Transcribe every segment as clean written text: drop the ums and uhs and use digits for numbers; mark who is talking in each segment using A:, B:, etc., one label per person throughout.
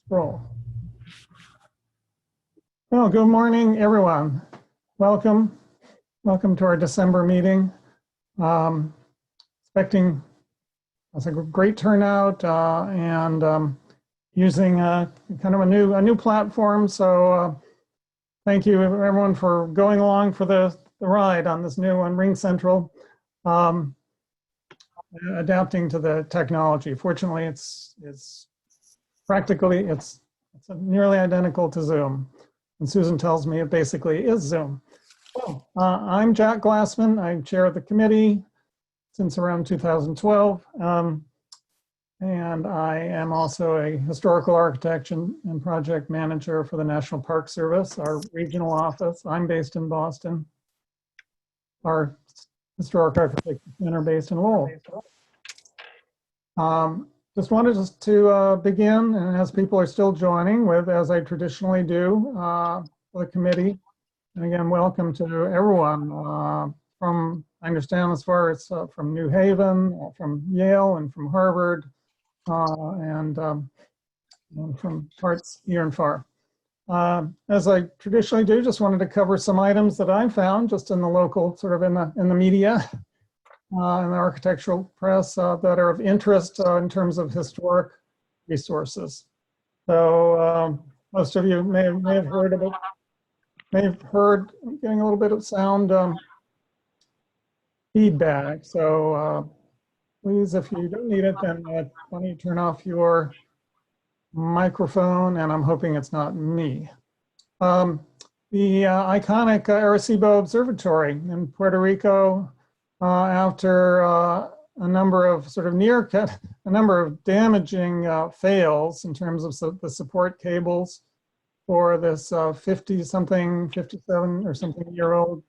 A: Scroll. Well, good morning, everyone. Welcome to our December meeting. Expecting a great turnout and using kind of a new platform. So thank you everyone for going along for the ride on this new one, Ring Central. Adapting to the technology. Fortunately, it's practically it's nearly identical to Zoom, and Susan tells me it basically is Zoom. So, I'm Jack Glassman. I chair the committee since around 2012, and I am also a historical architect and project manager for the National Park Service, our regional office. I'm based in Boston. Our Historic Architecture Center based in Lowell. Just wanted to begin, and as people are still joining, with, as I traditionally do, the committee. And again, welcome to everyone from, I understand as far as from New Haven, from Yale, and from Harvard, and from parts near and far. As I traditionally do, just wanted to cover some items that I found just in the local, sort of in the media, in the architectural press that are of interest in terms of historic resources. So most of you may have heard of it. May have heard, I'm getting a little bit of sound feedback. So please, if you don't need it, then why don't you turn off your microphone, and I'm hoping it's not me. The iconic Arecibo Observatory in Puerto Rico, after a number of sort of a number of damaging fails in terms of the support cables for this 57 or something year old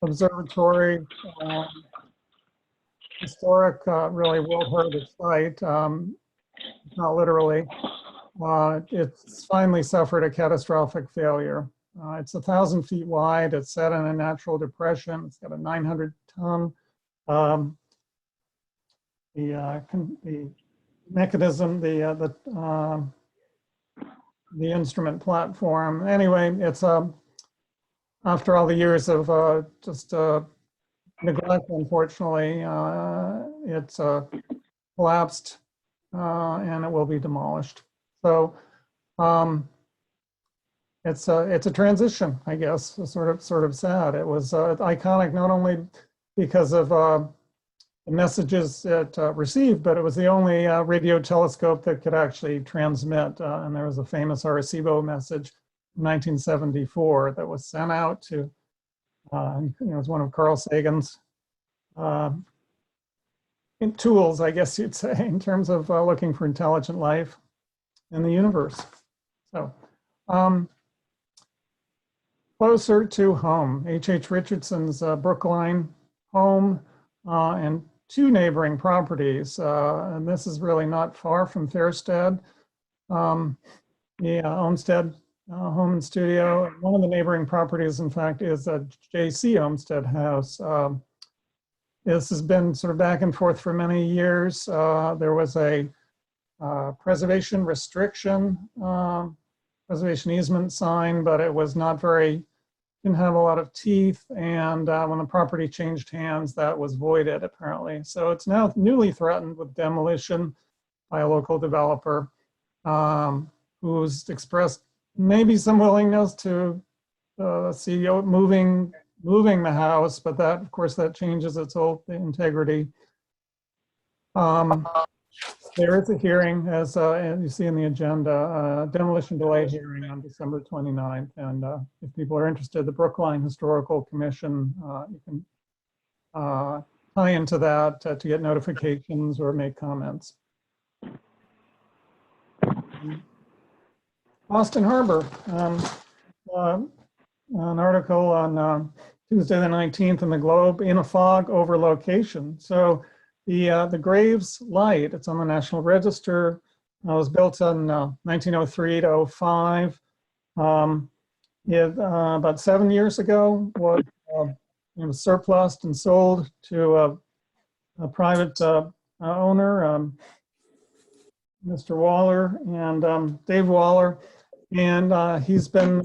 A: observatory, historic, really world heritage site, not literally. It's finally suffered a catastrophic failure. It's 1,000 feet wide. It's set in a natural depression. It's got a 900-ton. The mechanism, the instrument platform. Anyway, it's after all the years of just neglect, unfortunately, it's collapsed and it will be demolished. So it's a transition, I guess. Sort of sad. It was iconic not only because of the messages it received, but it was the only radio telescope that could actually transmit. And there was a famous Arecibo message in 1974 that was sent out to, it was one of Carl Sagan's tools, I guess you'd say, in terms of looking for intelligent life in the universe. So closer to home, H.H. Richardson's Brookline home and two neighboring properties. And this is really not far from Fairstead. The Olmsted home and studio. One of the neighboring properties, in fact, is a J.C. Olmsted house. This has been sort of back and forth for many years. There was a preservation restriction, preservation easement sign, but it was not very, didn't have a lot of teeth. And when the property changed hands, that was voided apparently. So it's now newly threatened with demolition by a local developer who's expressed maybe some willingness to see moving the house, but that, of course, that changes its whole integrity. There is a hearing, as you see in the agenda, demolition delay hearing on December 29th. And if people are interested, the Brookline Historical Commission, you can tie into that to get notifications or make comments. Boston Harbor, an article on Tuesday the 19th in the Globe, in a fog over location. So the Graves Light, it's on the National Register. It was built in 1903 to 05. About 7 years ago, was surplused and sold to a private owner. Mr. Waller and Dave Waller, and he's been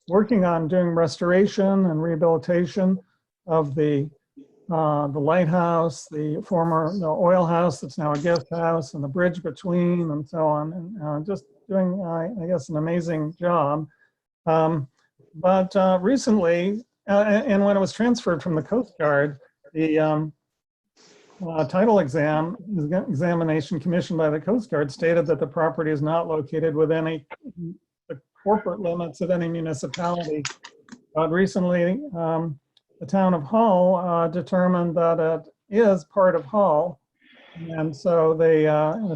A: working on doing restoration and rehabilitation of the lighthouse, the oil house that's now a guest house, and the bridge between, and so on, and just doing, I guess, an amazing job. But recently, and when it was transferred from the Coast Guard, the title examination commissioned by the Coast Guard stated that the property is not located within the corporate limits of any municipality. But recently, the town of Hull determined that it is part of Hull, and so they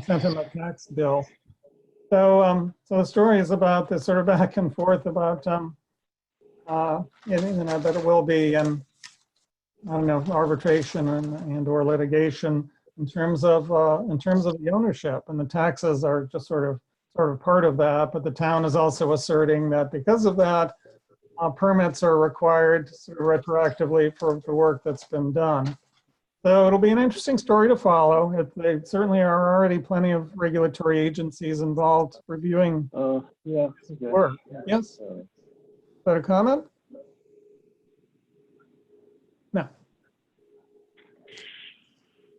A: sent him a tax bill. So, so the story is about this sort of back and forth about, that it will be, I don't know, arbitration and/or litigation in terms of the ownership, and the taxes are just sort of part of that. But the town is also asserting that because of that, permits are required sort of retroactively for the work that's been done. So it'll be an interesting story to follow. There certainly are already plenty of regulatory agencies involved reviewing work. Yes? Is that a comment? No.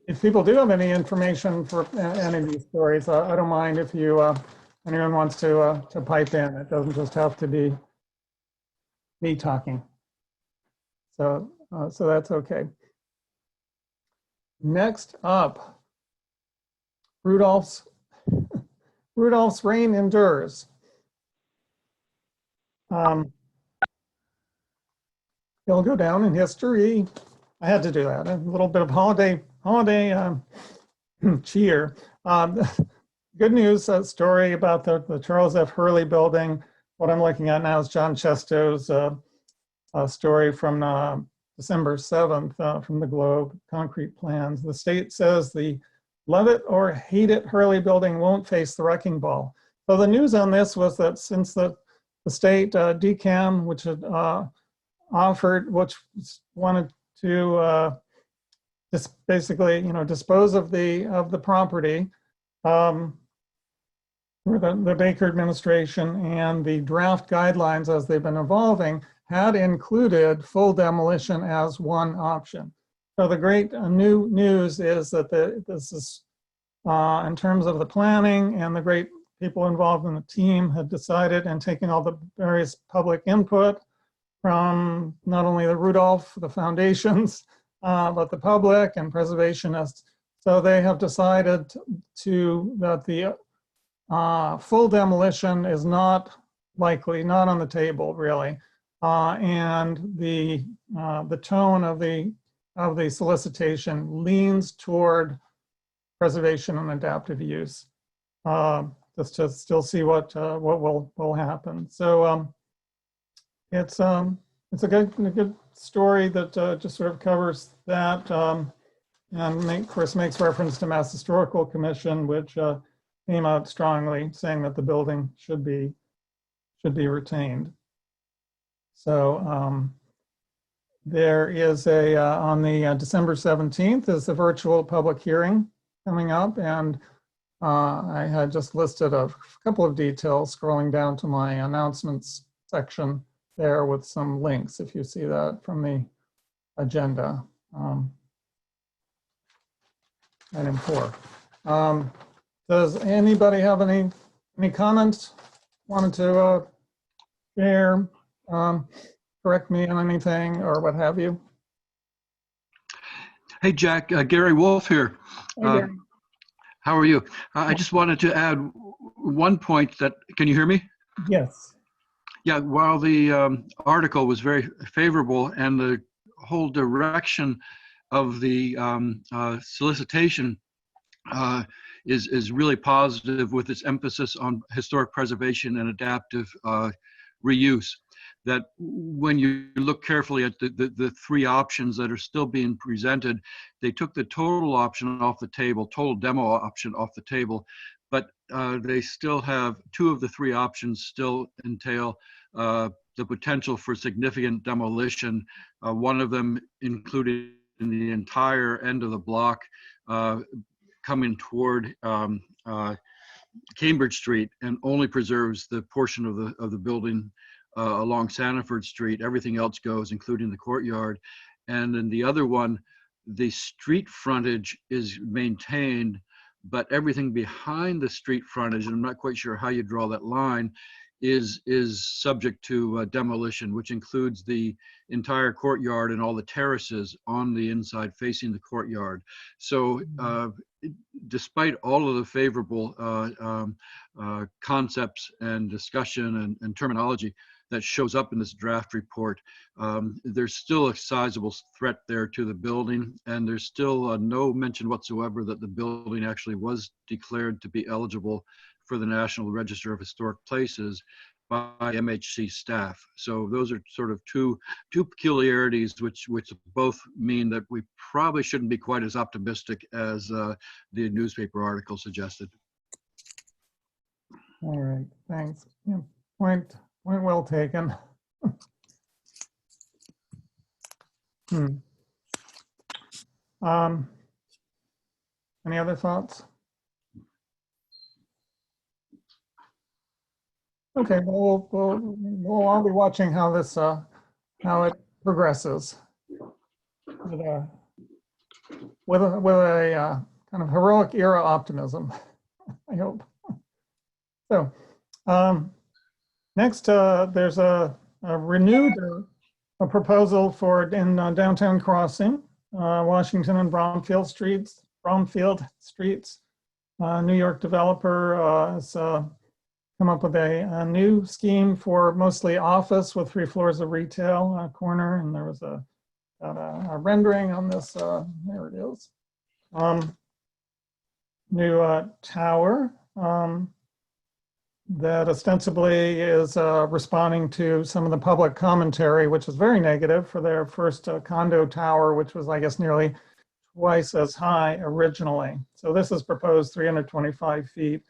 A: If people do have any information for any of these stories, I don't mind if anyone wants to pipe in. It doesn't just have to be me talking. So that's okay. Next up, Rudolph's reign endures. He'll go down in history. I had to do that. A little bit of holiday cheer. Good news story about the Charles F. Hurley building. What I'm looking at now is John Chestow's story from December 7th from the Globe, concrete plans. The state says the love it or hate it Hurley building won't face the wrecking ball. So the news on this was that since the state DCAM, which had wanted to just basically, dispose of the property, the Baker administration and the draft guidelines as they've been evolving had included full demolition as one option. So the great new news is that this is, in terms of the planning, and the great people involved in the team had decided and taken all the various public input from not only the Rudolph, the foundations, but the public and preservationists. So they have decided that the full demolition is not likely, not on the table really. And the tone of the solicitation leans toward preservation and adaptive use. Just to still see what will happen. So it's a good story that just sort of covers that, and of course makes reference to Mass Historical Commission, which came out strongly saying that the building should be retained. So there is on the December 17th is the virtual public hearing coming up, and I had just listed a couple of details scrolling down to my announcements section there with some links, if you see that from the agenda. Item 4. Does anybody have any comments? Wanted to share, correct me on anything or what have you?
B: Hey, Jack, Gary Wolf here.
A: Hey, Gary.
B: How are you? I just wanted to add one point that, can you hear me?
A: Yes.
B: Yeah, while the article was very favorable and the whole direction of the solicitation is really positive with its emphasis on historic preservation and adaptive reuse, that when you look carefully at the three options that are still being presented, they took the total option off the table, total demo option off the table, but they still have two of the three options still entail the potential for significant demolition. One of them included in the entire end of the block coming toward Cambridge Street and only preserves the portion of the building along Sanford Street. Everything else goes, including the courtyard. And in the other one, the street frontage is maintained, but everything behind the street frontage, and I'm not quite sure how you draw that line, is subject to demolition, which includes the entire courtyard and all the terraces on the inside facing the courtyard. So despite all of the favorable concepts and discussion and terminology that shows up in this draft report, there's still a sizable threat there to the building, and there's still no mention whatsoever that the building actually was declared to be eligible for the National Register of Historic Places by MHC staff. So those are sort of two peculiarities which both mean that we probably shouldn't be quite as optimistic as the newspaper article suggested.
A: All right, thanks. Yeah, point well taken. Any other thoughts? Okay, well, we'll all be watching how this how it progresses with a kind of heroic era optimism, I hope. So next, there's a renewed proposal for in downtown Crossing, Washington and Bromfield Streets. New York developer has come up with a new scheme for mostly office with 3 floors of retail corner, and there was a rendering on this. There it is. New tower that ostensibly is responding to some of the public commentary, which was very negative for their first condo tower, which was, I guess, nearly twice as high originally. So this is proposed 325 feet.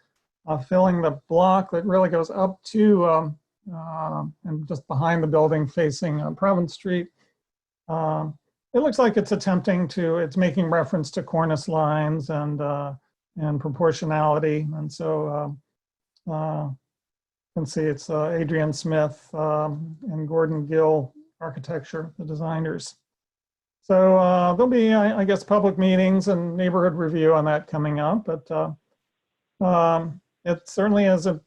A: Filling the block that really goes up to and just behind the building facing Province Street. It looks like it's it's making reference to cornice lines and proportionality. And so you can see it's Adrian Smith and Gordon Gill Architecture, the designers. So there'll be, I guess, public meetings and neighborhood review on that coming up, but it certainly is in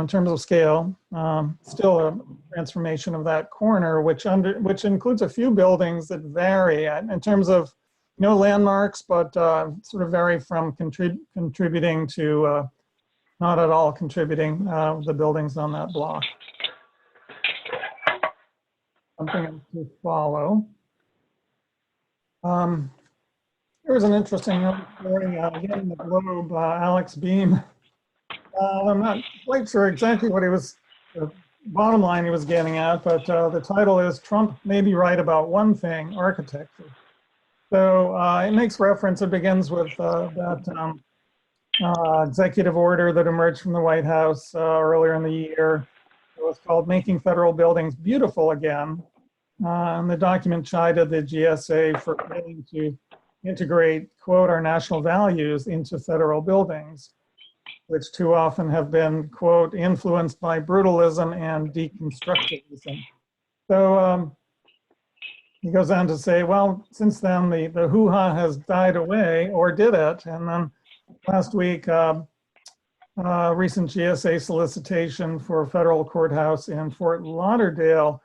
A: terms of scale, still a transformation of that corner, which includes a few buildings that vary in terms of no landmarks, but sort of vary from contributing to not at all contributing the buildings on that block. Something to follow. There was an interesting story again in the Globe, Alex Beam. I'm not quite sure exactly what the bottom line he was getting at, but the title is "Trump May Be Right About One Thing, Architecture." So it makes reference, it begins with that executive order that emerged from the White House earlier in the year. It was called Making Federal Buildings Beautiful Again. And the document chided the GSA for failing to integrate, quote, our national values into federal buildings, which too often have been, quote, influenced by brutalism and deconstructivism. So he goes on to say, well, since then, the hoo-ha has died away, or did it? And then last week, recent GSA solicitation for a federal courthouse in Fort Lauderdale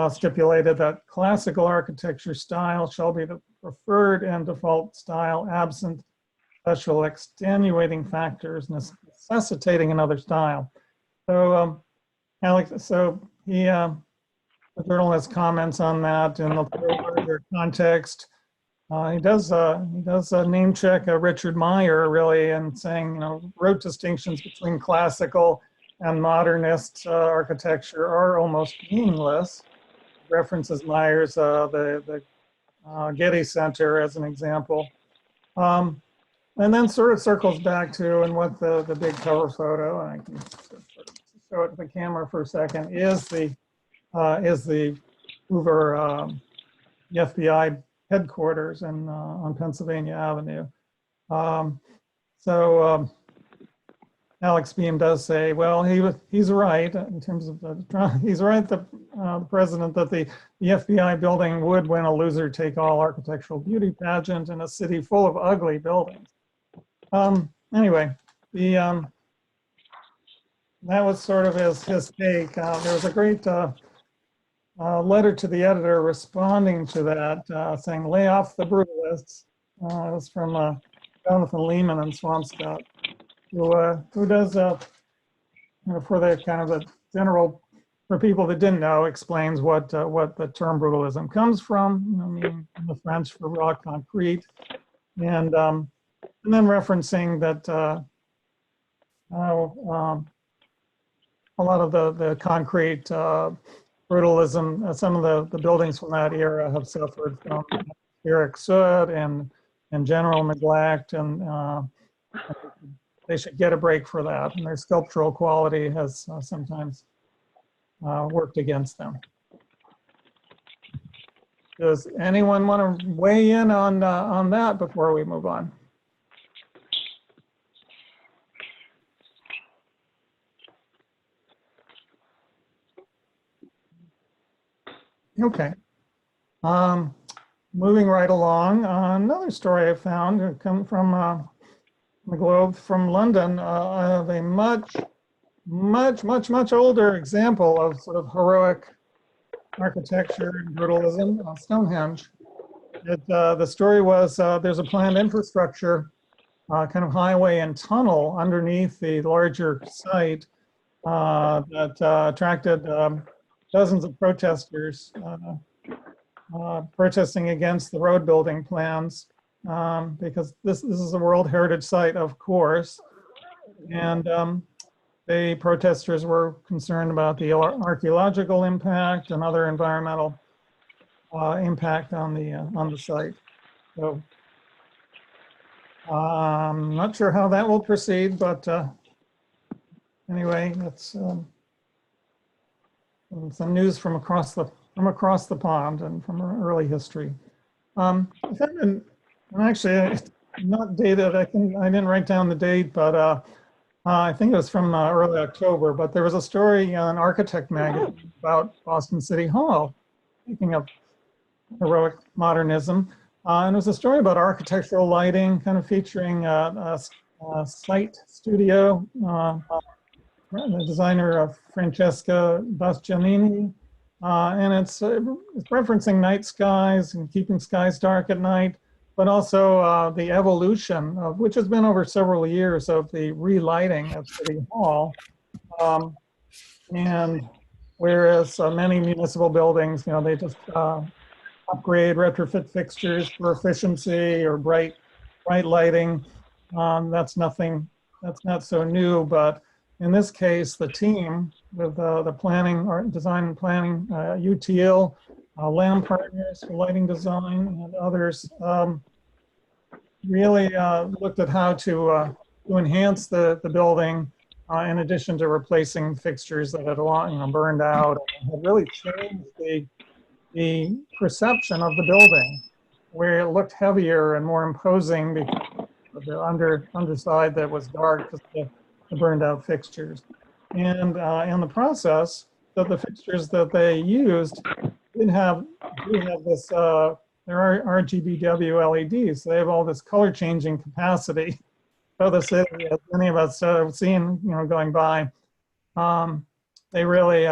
A: stipulated that classical architecture style shall be the preferred and default style absent special extenuating factors necessitating another style. So Alex, so the journalist comments on that in the larger context. He does name check Richard Meyer really, and saying, rote distinctions between classical and modernist architecture are almost meaningless. References Meyer's the Getty Center as an example. And then sort of circles back to, and what the big cover photo, and I can show it to the camera for a second, is the Hoover, the FBI headquarters on Pennsylvania Avenue. Alex Beam does say, well, he's right in terms of he's right, the president, that the FBI building would win a loser-take-all architectural beauty pageant in a city full of ugly buildings. Anyway, that was sort of his take. There was a great letter to the editor responding to that, saying, lay off the brutalists. It was from Jonathan Lehman and Swampscott, who does, for the kind of the general, for people that didn't know, explains what the term brutalism comes from, meaning in the French for raw concrete, and then referencing that a lot of the concrete brutalism, some of the buildings from that era have suffered from atmospheric soot and general neglect, and they should get a break for that. And their sculptural quality has sometimes worked against them. Does anyone want to weigh in on that before we move on? Okay. Moving right along, another story I found come from the Globe from London of a much older example of sort of heroic architecture and brutalism, Stonehenge. The story was there's a planned infrastructure, kind of highway and tunnel underneath the larger site that attracted dozens of protesters protesting against the road building plans, because this is a World Heritage Site, of course, and the protesters were concerned about the archaeological impact and other environmental impact on the site. So I'm not sure how that will proceed, but anyway, it's some news from across the pond and from early history. And actually, not dated. I didn't write down the date, but I think it was from early October. But there was a story on Architect magazine about Boston City Hall, speaking of heroic modernism. And it was a story about architectural lighting, kind of featuring a site studio. The designer Francesca Bastianini, and it's referencing night skies and keeping skies dark at night, but also the evolution of, which has been over several years, of the relighting of City Hall. And whereas many municipal buildings, they just upgrade, retrofit fixtures for efficiency or bright lighting. That's not so new, but in this case, the team with the planning, art, design and planning, UTL, Lamb Partners for lighting design, and others really looked at how to enhance the building, in addition to replacing fixtures that had burned out, and had really changed the perception of the building, where it looked heavier and more imposing because of the underside that was dark because of the burned out fixtures. And in the process, the fixtures that they used do have this, there are RGBW LEDs, so they have all this color changing capacity. So the city, as many of us have seen, going by, they really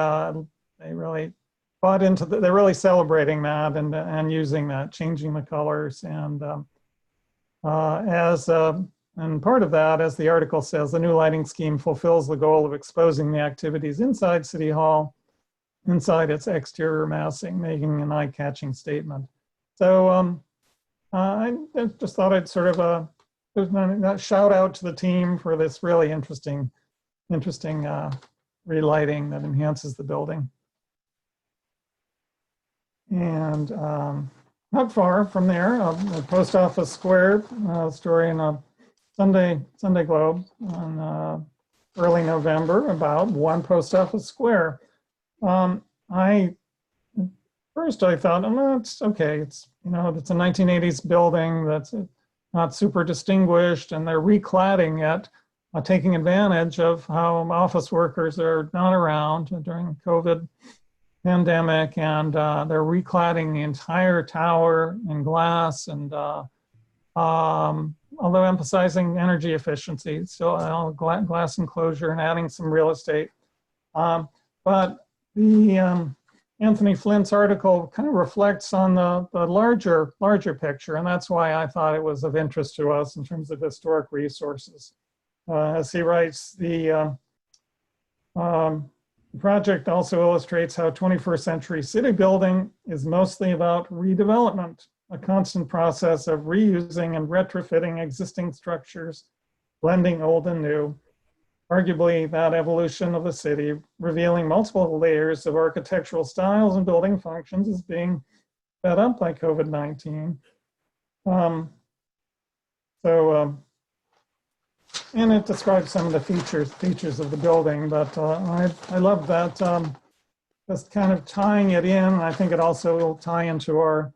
A: bought into they're really celebrating that and using that, changing the colors. And and part of that, as the article says, the new lighting scheme fulfills the goal of exposing the activities inside City Hall, inside its exterior massing, making an eye-catching statement. So I just thought I'd sort of shout out to the team for this really interesting relighting that enhances the building. And not far from there, the Post Office Square story in a Sunday Globe on early November about one Post Office Square. First I thought, oh, it's okay. It's it's a 1980s building that's not super distinguished, and they're recladding it taking advantage of how office workers are not around during COVID pandemic, and they're recladding the entire tower in glass, and although emphasizing energy efficiency, so glass enclosure and adding some real estate. But the Anthony Flint's article kind of reflects on the larger picture, and that's why I thought it was of interest to us in terms of historic resources. As he writes, the project also illustrates how 21st century city building is mostly about redevelopment, a constant process of reusing and retrofitting existing structures, blending old and new. Arguably, that evolution of the city, revealing multiple layers of architectural styles and building functions, is being sped up by COVID-19. And it describes some of the features of the building, but I love that, just kind of tying it in. I think it also will tie into our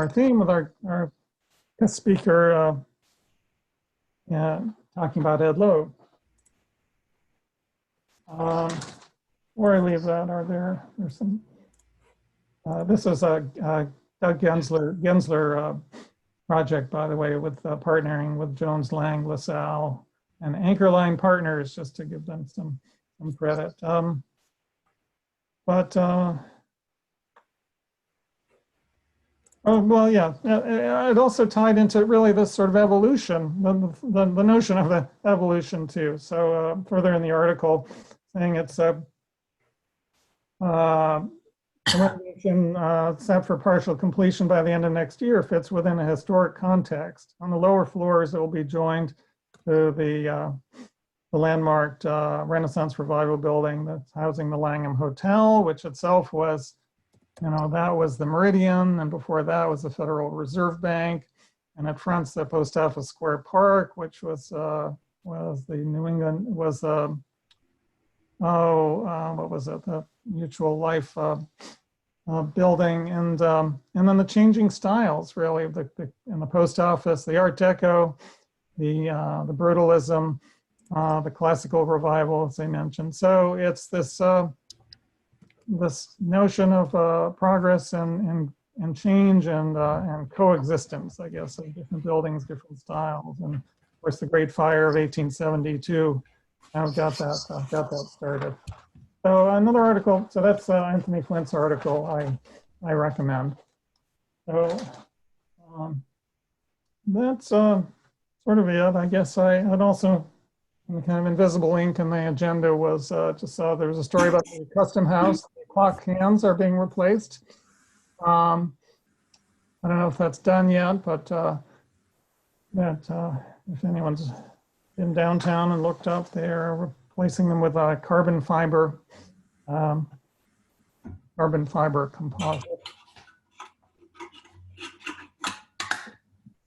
A: theme with our guest speaker talking about Ed Logue. Where I leave that, there's some, this is a Doug Gensler project, by the way, with partnering with Jones Lang LaSalle and Anchorline Partners, just to give them some credit. Oh, well, yeah, it also tied into really this sort of evolution, the notion of the evolution too. So further in the article, saying it's a renovation set for partial completion by the end of next year fits within a historic context. On the lower floors, it will be joined to the landmarked Renaissance Revival building that's housing the Langham Hotel, which itself was, that was the Meridian, and before that was the Federal Reserve Bank, and it fronts the Post Office Square Park, which was the New England, was what was it, the Mutual Life building, and then the changing styles, really, in the post office, the Art Deco, the brutalism, the classical revival, as I mentioned. So it's this notion of progress and change and coexistence, I guess, of different buildings, different styles, and of course the Great Fire of 1872 got that started. So another article, so that's Anthony Flint's article I recommend. So that's sort of it. I guess I'd also, kind of invisible ink in the agenda was just saw there was a story about the custom house. The clock hands are being replaced. I don't know if that's done yet, but if anyone's been downtown and looked up, they're replacing them with carbon fiber composite.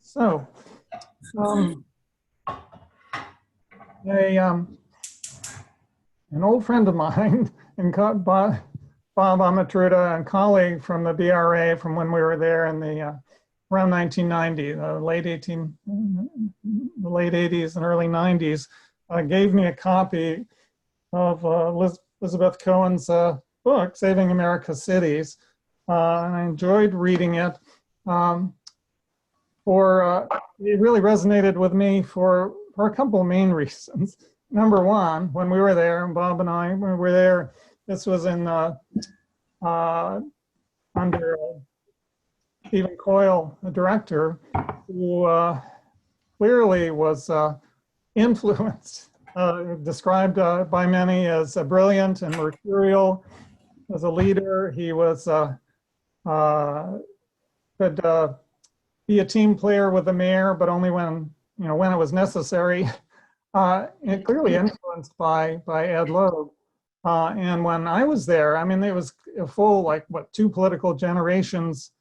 A: So, an old friend of mine, Bob Amatruda, and colleague from the BRA from when we were there in the around 1990, the late 80s and early 90s, gave me a copy of Elizabeth Cohen's book, Saving America's Cities, and I enjoyed reading it. It really resonated with me for a couple of main reasons. Number one, when we were there, Bob and I, when we were there, this was in under Stephen Coyle, the director, who clearly was influenced, described by many as brilliant and mercurial as a leader. He was could be a team player with the mayor, but only when when it was necessary. And clearly influenced by Ed Logue. And when I was there, I mean, it was a full two political generations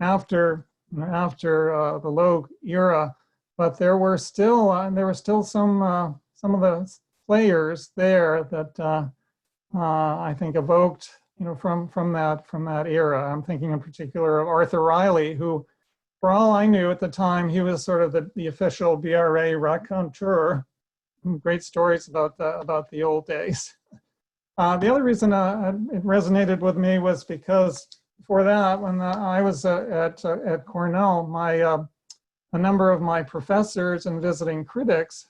A: after the Logue era, but there were still some of the players there that I think evoked from that era. I'm thinking in particular of Arthur Riley, who, for all I knew at the time, he was sort of the official BRA raconteur. some great stories about the old days. The other reason it resonated with me was because before that, when I was at Cornell, a number of my professors and visiting critics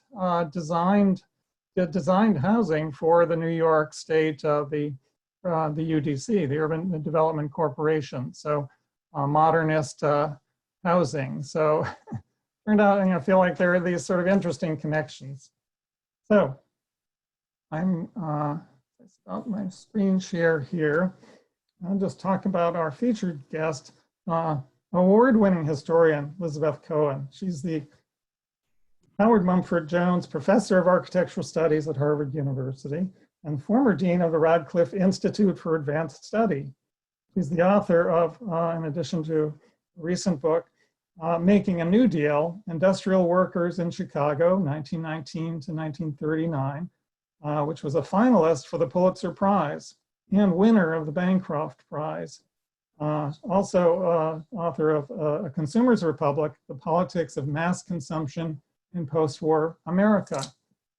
A: designed housing for the New York State, the UDC, the Urban Development Corporation. So modernist housing. So turned out, I feel like there are these sort of interesting connections. So I'm stop my screen share here. I'll just talk about our featured guest, award-winning historian, Elizabeth Cohen. She's the Howard Mumford Jones Professor of Architectural Studies at Harvard University and former Dean of the Radcliffe Institute for Advanced Study. She's the author of, in addition to a recent book, Making a New Deal, Industrial Workers in Chicago, 1919 to 1939, which was a finalist for the Pulitzer Prize and winner of the Bancroft Prize. Also author of A Consumer's Republic, The Politics of Mass Consumption in Post-War America.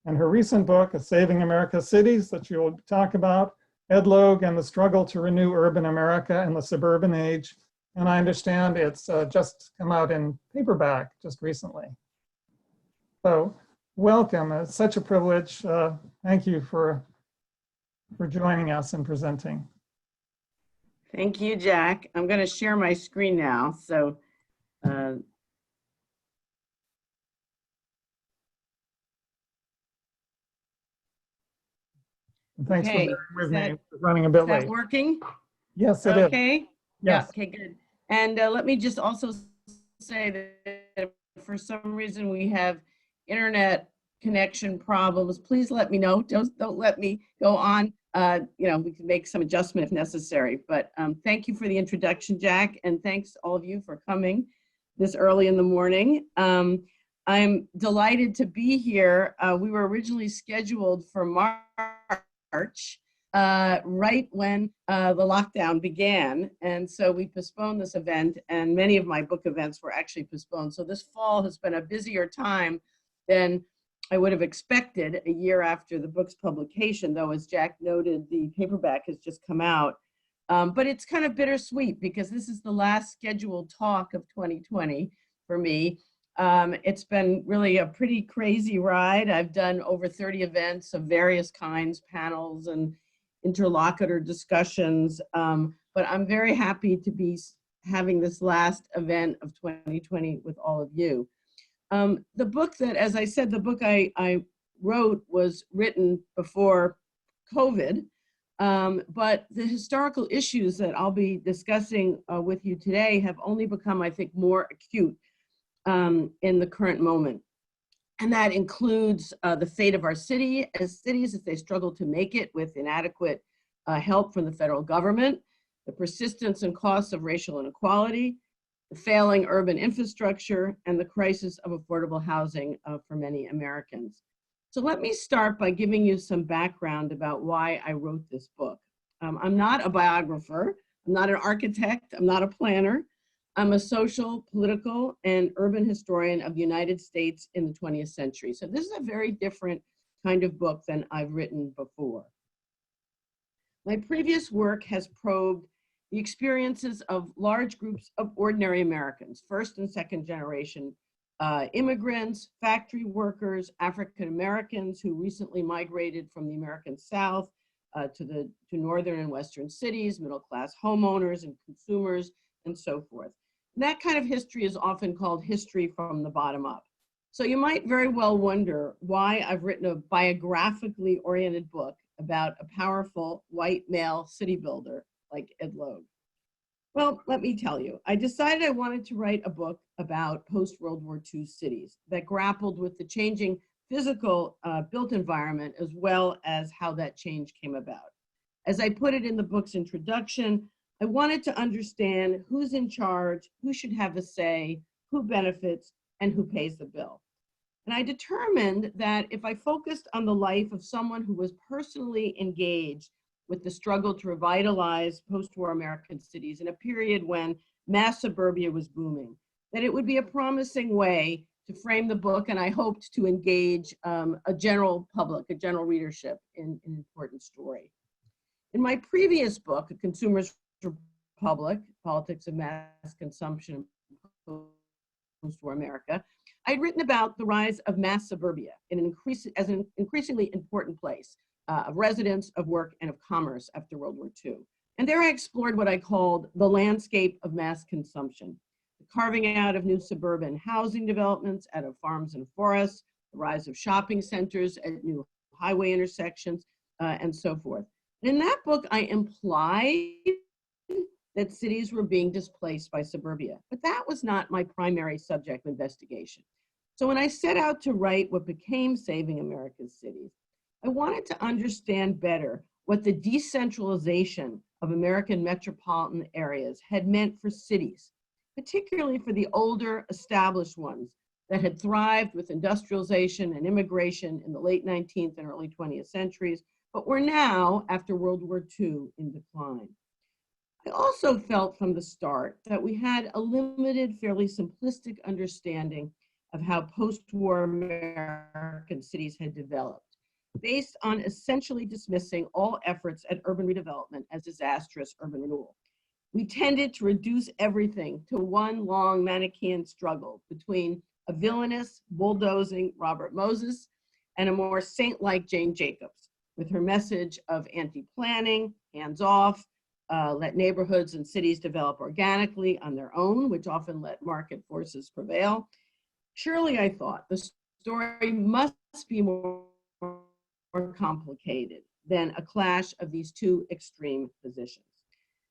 A: And her recent book, Saving America's Cities, that you'll talk about, Ed Logue and the Struggle to Renew Urban America in the Suburban Age. And I understand it's just come out in paperback just recently. So welcome, it's such a privilege. Thank you for joining us and presenting.
C: Thank you, Jack. I'm going to share my screen now. So
A: thanks
C: okay.
A: for bearing with me. It's running a bit late.
C: Is that working?
A: Yes, it is.
C: Okay.
A: Yes.
C: Yeah, okay, good. And let me just also say that for some reason we have internet connection problems. Please let me know. Don't let me go on. We can make some adjustment if necessary. But thank you for the introduction, Jack, and thanks all of you for coming this early in the morning. I'm delighted to be here. We were originally scheduled for March, right when the lockdown began. And so we postponed this event, and many of my book events were actually postponed. So this fall has been a busier time than I would have expected a year after the book's publication, though, as Jack noted, the paperback has just come out. But it's kind of bittersweet because this is the last scheduled talk of 2020 for me. It's been really a pretty crazy ride. I've done over 30 events of various kinds, panels and interlocutor discussions, but I'm very happy to be having this last event of 2020 with all of you. The book that, as I said, the book I wrote was written before COVID, but the historical issues that I'll be discussing with you today have only become, I think, more acute in the current moment. And that includes the fate of our cities as they struggle to make it with inadequate help from the federal government, the persistence and costs of racial inequality, the failing urban infrastructure, and the crisis of affordable housing for many Americans. So let me start by giving you some background about why I wrote this book. I'm not a biographer, I'm not an architect, I'm not a planner. I'm a social, political, and urban historian of the United States in the 20th century. So this is a very different kind of book than I've written before. My previous work has probed the experiences of large groups of ordinary Americans, first and second generation immigrants, factory workers, African Americans who recently migrated from the American South to northern and western cities, middle class homeowners and consumers, and so forth. And that kind of history is often called history from the bottom up. So you might very well wonder why I've written a biographically oriented book about a powerful white male city builder like Ed Logue. Well, let me tell you, I decided I wanted to write a book about post-World War II cities that grappled with the changing physical built environment as well as how that change came about. As I put it in the book's introduction, I wanted to understand who's in charge, who should have a say, who benefits, and who pays the bill. And I determined that if I focused on the life of someone who was personally engaged with the struggle to revitalize post-war American cities in a period when mass suburbia was booming, that it would be a promising way to frame the book, and I hoped to engage a general public, a general readership in an important story. In my previous book, A Consumer's Republic, Politics of Mass Consumption in Post-War America, I'd written about the rise of mass suburbia as an increasingly important place of residence, of work, and of commerce after World War II. And there I explored what I called the landscape of mass consumption, the carving out of new suburban housing developments out of farms and forests, the rise of shopping centers at new highway intersections, and so forth. And in that book, I implied that cities were being displaced by suburbia, but that was not my primary subject of investigation. So when I set out to write what became Saving America's Cities, I wanted to understand better what the decentralization of American metropolitan areas had meant for cities, particularly for the older, established ones that had thrived with industrialization and immigration in the late 19th and early 20th centuries, but were now, after World War II, in decline. I also felt from the start that we had a limited, fairly simplistic understanding of how post-war American cities had developed, based on essentially dismissing all efforts at urban redevelopment as disastrous urban renewal. We tended to reduce everything to one long Manichaean struggle between a villainous, bulldozing Robert Moses and a more saint-like Jane Jacobs, with her message of anti-planning, hands-off, let neighborhoods and cities develop organically on their own, which often let market forces prevail. Surely, I thought, the story must be more complicated than a clash of these two extreme positions.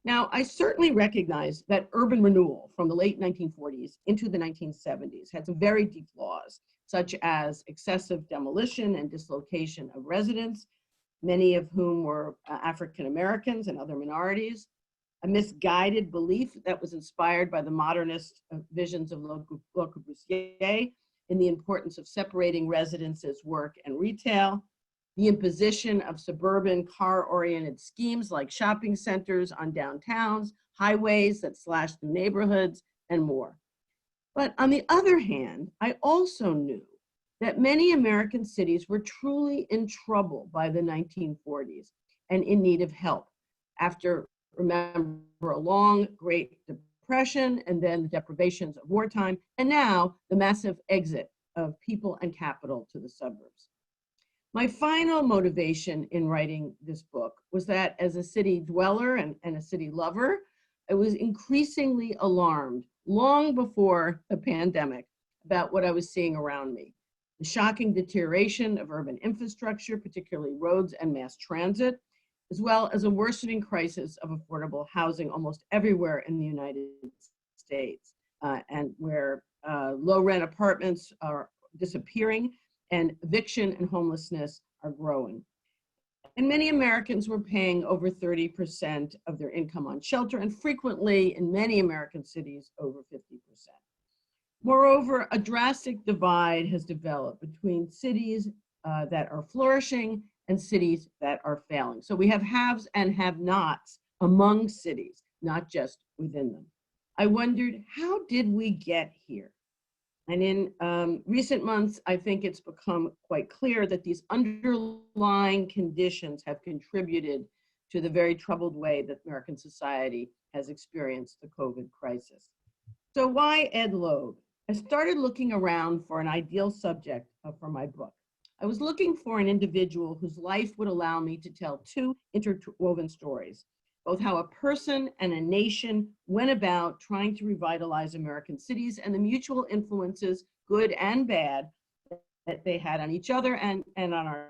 C: Now, I certainly recognize that urban renewal from the late 1940s into the 1970s had some very deep flaws, such as excessive demolition and dislocation of residents, many of whom were African Americans and other minorities, a misguided belief that was inspired by the modernist visions of Le Corbusier in the importance of separating residences, work, and retail, the imposition of suburban car-oriented schemes like shopping centers on downtowns, highways that slash through neighborhoods, and more. But on the other hand, I also knew that many American cities were truly in trouble by the 1940s and in need of help after, remember, a long Great Depression and then the deprivations of wartime, and now the massive exit of people and capital to the suburbs. My final motivation in writing this book was that as a city dweller and a city lover, I was increasingly alarmed long before the pandemic about what I was seeing around me. The shocking deterioration of urban infrastructure, particularly roads and mass transit, as well as a worsening crisis of affordable housing almost everywhere in the United States, and where low-rent apartments are disappearing and eviction and homelessness are growing. And many Americans were paying over 30% of their income on shelter, and frequently in many American cities, over 50%. Moreover, a drastic divide has developed between cities that are flourishing and cities that are failing. So we have haves and have-nots among cities, not just within them. I wondered, how did we get here? And in recent months, I think it's become quite clear that these underlying conditions have contributed to the very troubled way that American society has experienced the COVID crisis. So why Ed Logue? I started looking around for an ideal subject for my book. I was looking for an individual whose life would allow me to tell two interwoven stories, both how a person and a nation went about trying to revitalize American cities and the mutual influences, good and bad, that they had on each other and on our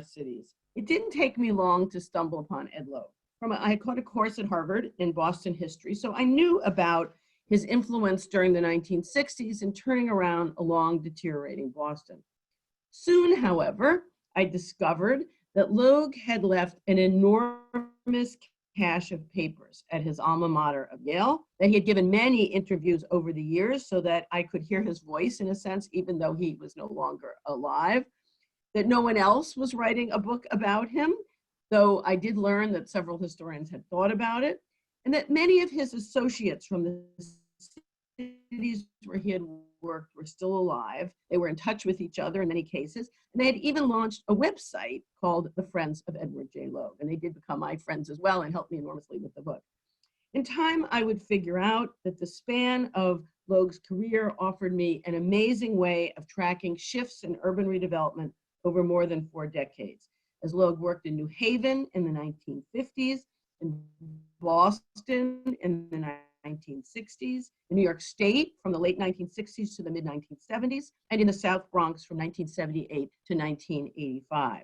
C: cities. It didn't take me long to stumble upon Ed Logue. I had caught a course at Harvard in Boston history, so I knew about his influence during the 1960s in turning around a long deteriorating Boston. Soon, however, I discovered that Logue had left an enormous cache of papers at his alma mater of Yale, that he had given many interviews over the years so that I could hear his voice in a sense, even though he was no longer alive, that no one else was writing a book about him, though I did learn that several historians had thought about it, and that many of his associates from the cities where he had worked were still alive. They were in touch with each other in many cases. And they had even launched a website called the Friends of Edward J. Logue. And they did become my friends as well and helped me enormously with the book. In time, I would figure out that the span of Logue's career offered me an amazing way of tracking shifts in urban redevelopment over more than 4 decades. As Logue worked in New Haven in the 1950s, in Boston in the 1960s, in New York State from the late 1960s to the mid 1970s, and in the South Bronx from 1978 to 1985.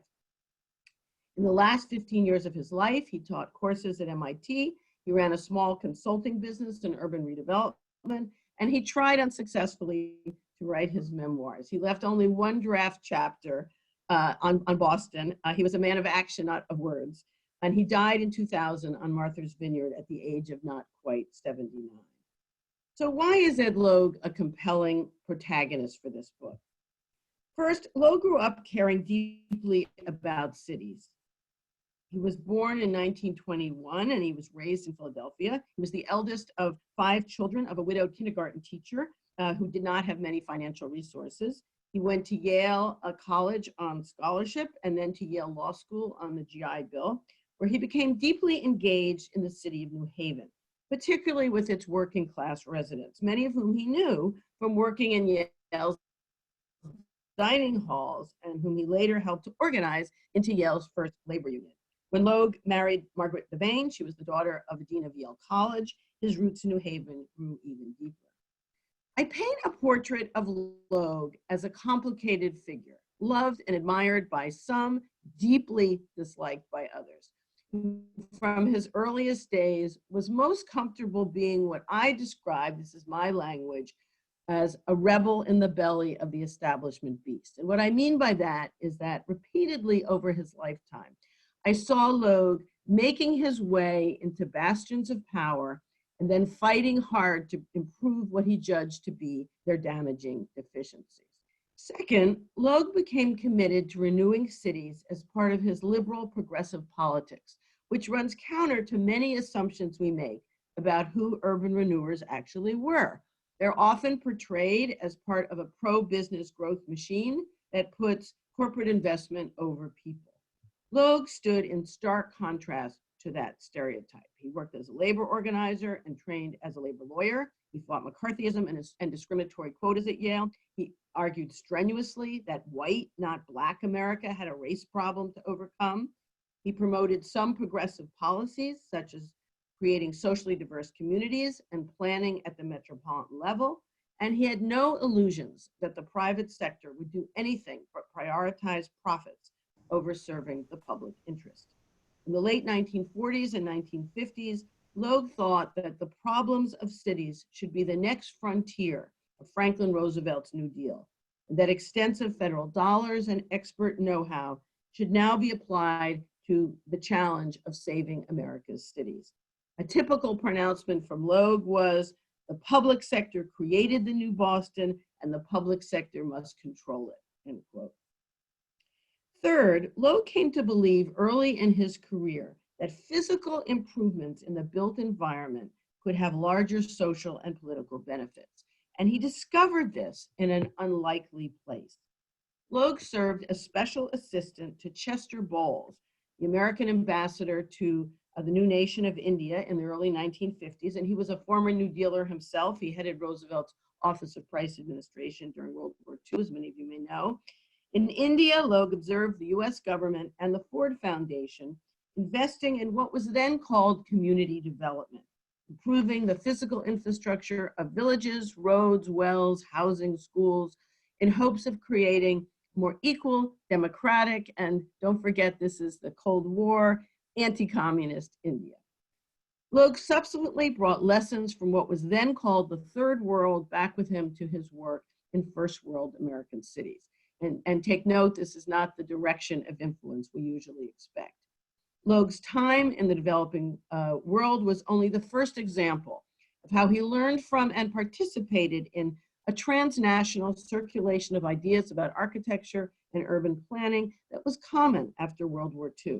C: In the last 15 years of his life, he taught courses at MIT. He ran a small consulting business in urban redevelopment, and he tried unsuccessfully to write his memoirs. He left only 1 draft chapter on Boston. He was a man of action, not of words. And he died in 2000 on Martha's Vineyard at the age of not quite 79. So why is Ed Logue a compelling protagonist for this book? First, Logue grew up caring deeply about cities. He was born in 1921 and he was raised in Philadelphia. He was the eldest of 5 children of a widowed kindergarten teacher who did not have many financial resources. He went to Yale College on scholarship and then to Yale Law School on the GI Bill, where he became deeply engaged in the city of New Haven, particularly with its working class residents, many of whom he knew from working in Yale's dining halls and whom he later helped to organize into Yale's first labor union. When Logue married Margaret Devane, she was the daughter of the dean of Yale College, his roots in New Haven grew even deeper. I paint a portrait of Logue as a complicated figure, loved and admired by some, deeply disliked by others. From his earliest days, was most comfortable being what I describe, this is my language, as a rebel in the belly of the establishment beast. And what I mean by that is that repeatedly over his lifetime, I saw Logue making his way into bastions of power and then fighting hard to improve what he judged to be their damaging deficiencies. Second, Logue became committed to renewing cities as part of his liberal progressive politics, which runs counter to many assumptions we make about who urban renewers actually were. They're often portrayed as part of a pro-business growth machine that puts corporate investment over people. Logue stood in stark contrast to that stereotype. He worked as a labor organizer and trained as a labor lawyer. He fought McCarthyism and discriminatory quotas at Yale. He argued strenuously that white, not Black America had a race problem to overcome. He promoted some progressive policies, such as creating socially diverse communities and planning at the metropolitan level. And he had no illusions that the private sector would do anything but prioritize profits over serving the public interest. In the late 1940s and 1950s, Logue thought that the problems of cities should be the next frontier of Franklin Roosevelt's New Deal, and that extensive federal dollars and expert know-how should now be applied to the challenge of saving America's cities. A typical pronouncement from Logue was, the public sector created the new Boston and the public sector must control it, end quote. Third, Logue came to believe early in his career that physical improvements in the built environment could have larger social and political benefits. And he discovered this in an unlikely place. Logue served as special assistant to Chester Bowles, the American ambassador to the new nation of India in the early 1950s, and he was a former New Dealer himself. He headed Roosevelt's Office of Price Administration during World War II, as many of you may know. In India, Logue observed the US government and the Ford Foundation investing in what was then called community development, improving the physical infrastructure of villages, roads, wells, housing, schools, in hopes of creating more equal, democratic, and don't forget this is the Cold War, anti-communist India. Logue subsequently brought lessons from what was then called the Third World back with him to his work in First World American cities. And take note, this is not the direction of influence we usually expect. Logue's time in the developing world was only the first example of how he learned from and participated in a transnational circulation of ideas about architecture and urban planning that was common after World War II.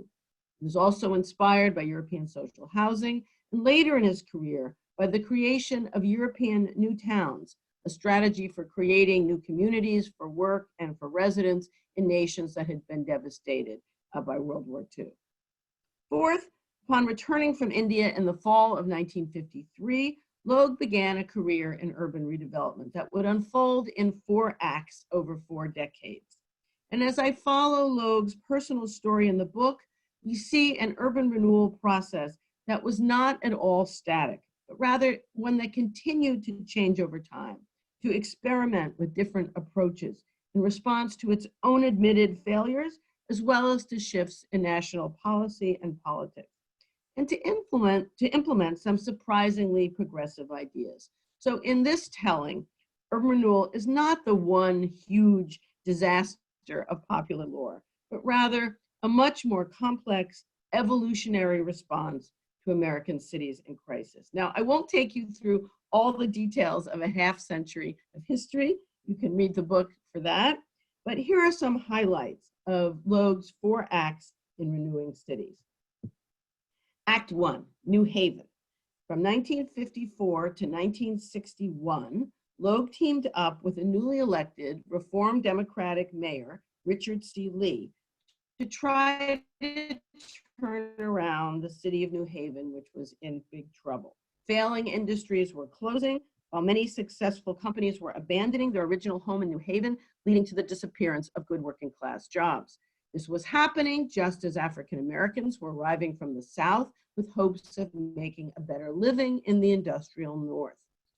C: He was also inspired by European social housing, and later in his career by the creation of European new towns, a strategy for creating new communities for work and for residents in nations that had been devastated by World War II. Fourth, upon returning from India in the fall of 1953, Logue began a career in urban redevelopment that would unfold in 4 acts over 4 decades. And as I follow Logue's personal story in the book, we see an urban renewal process that was not at all static, but rather one that continued to change over time, to experiment with different approaches in response to its own admitted failures, as well as to shifts in national policy and politics, and to implement some surprisingly progressive ideas. So in this telling, urban renewal is not the one huge disaster of popular lore, but rather a much more complex evolutionary response to American cities in crisis. Now, I won't take you through all the details of a half-century of history. You can read the book for that. But here are some highlights of Logue's 4 acts in renewing cities. Act 1, New Haven. From 1954 to 1961, Logue teamed up with a newly elected Reform Democratic mayor, Richard C. Lee, to try to turn around the city of New Haven, which was in big trouble. Failing industries were closing, while many successful companies were abandoning their original home in New Haven, leading to the disappearance of good working class jobs. This was happening just as African Americans were arriving from the South with hopes of making a better living in the industrial North.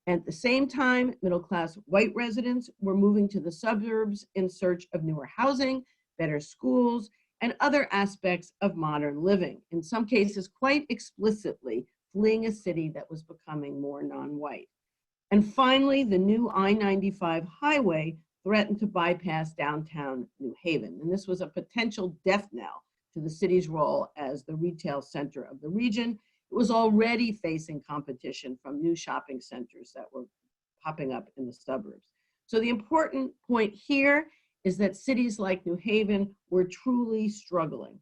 C: And at the same time, middle-class white residents were moving to the suburbs in search of newer housing, better schools, and other aspects of modern living, in some cases quite explicitly fleeing a city that was becoming more non-white. And finally, the new I-95 highway threatened to bypass downtown New Haven. And this was a potential death knell to the city's role as the retail center of the region. It was already facing competition from new shopping centers that were popping up in the suburbs. So the important point here is that cities like New Haven were truly struggling.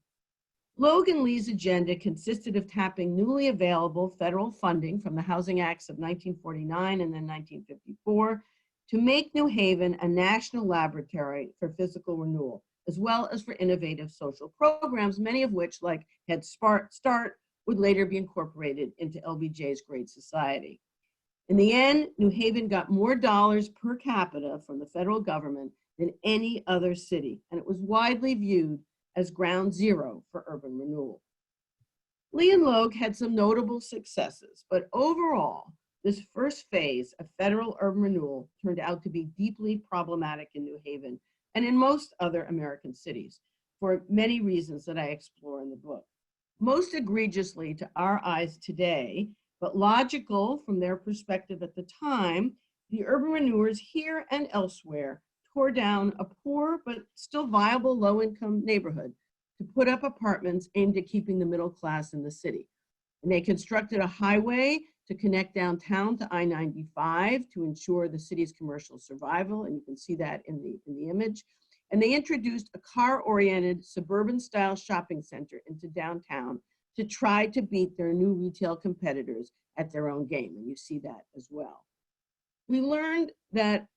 C: Logue and Lee's agenda consisted of tapping newly available federal funding from the Housing Acts of 1949 and then 1954 to make New Haven a national laboratory for physical renewal, as well as for innovative social programs, many of which, like Head Start, would later be incorporated into LBJ's Great Society. In the end, New Haven got more dollars per capita from the federal government than any other city, and it was widely viewed as ground zero for urban renewal. Lee and Logue had some notable successes, but overall, this first phase of federal urban renewal turned out to be deeply problematic in New Haven and in most other American cities for many reasons that I explore in the book. Most egregiously to our eyes today, but logical from their perspective at the time, the urban renewers here and elsewhere tore down a poor but still viable low-income neighborhood to put up apartments aimed at keeping the middle class in the city. And they constructed a highway to connect downtown to I-95 to ensure the city's commercial survival, and you can see that in the image. And they introduced a car-oriented suburban-style shopping center into downtown to try to beat their new retail competitors at their own game, and you see that as well. We learned that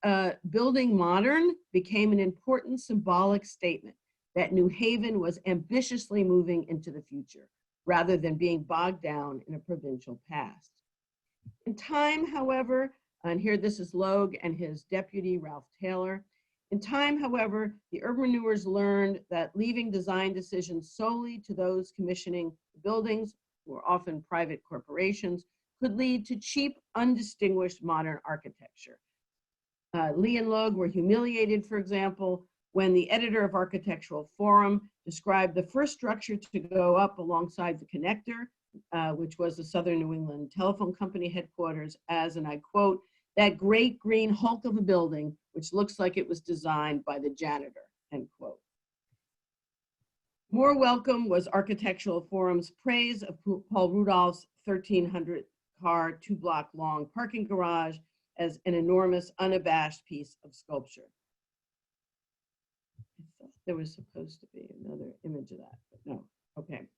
C: building modern became an important symbolic statement that New Haven was ambitiously moving into the future, rather than being bogged down in a provincial past. In time, however, and here this is Logue and his deputy, Ralph Taylor. In time, however, the urban renewers learned that leaving design decisions solely to those commissioning the buildings, who are often private corporations, could lead to cheap, undistinguished modern architecture. Lee and Logue were humiliated, for example, when the editor of Architectural Forum described the first structure to go up alongside the connector, which was the Southern New England Telephone Company headquarters, as, and I quote, "that great green hulk of a building, which looks like it was designed by the janitor," end quote. More welcome was Architectural Forum's praise of Paul Rudolph's 1,300-car, 2-block-long parking garage as an enormous, unabashed piece of sculpture. I thought there was supposed to be another image of that, but no, okay.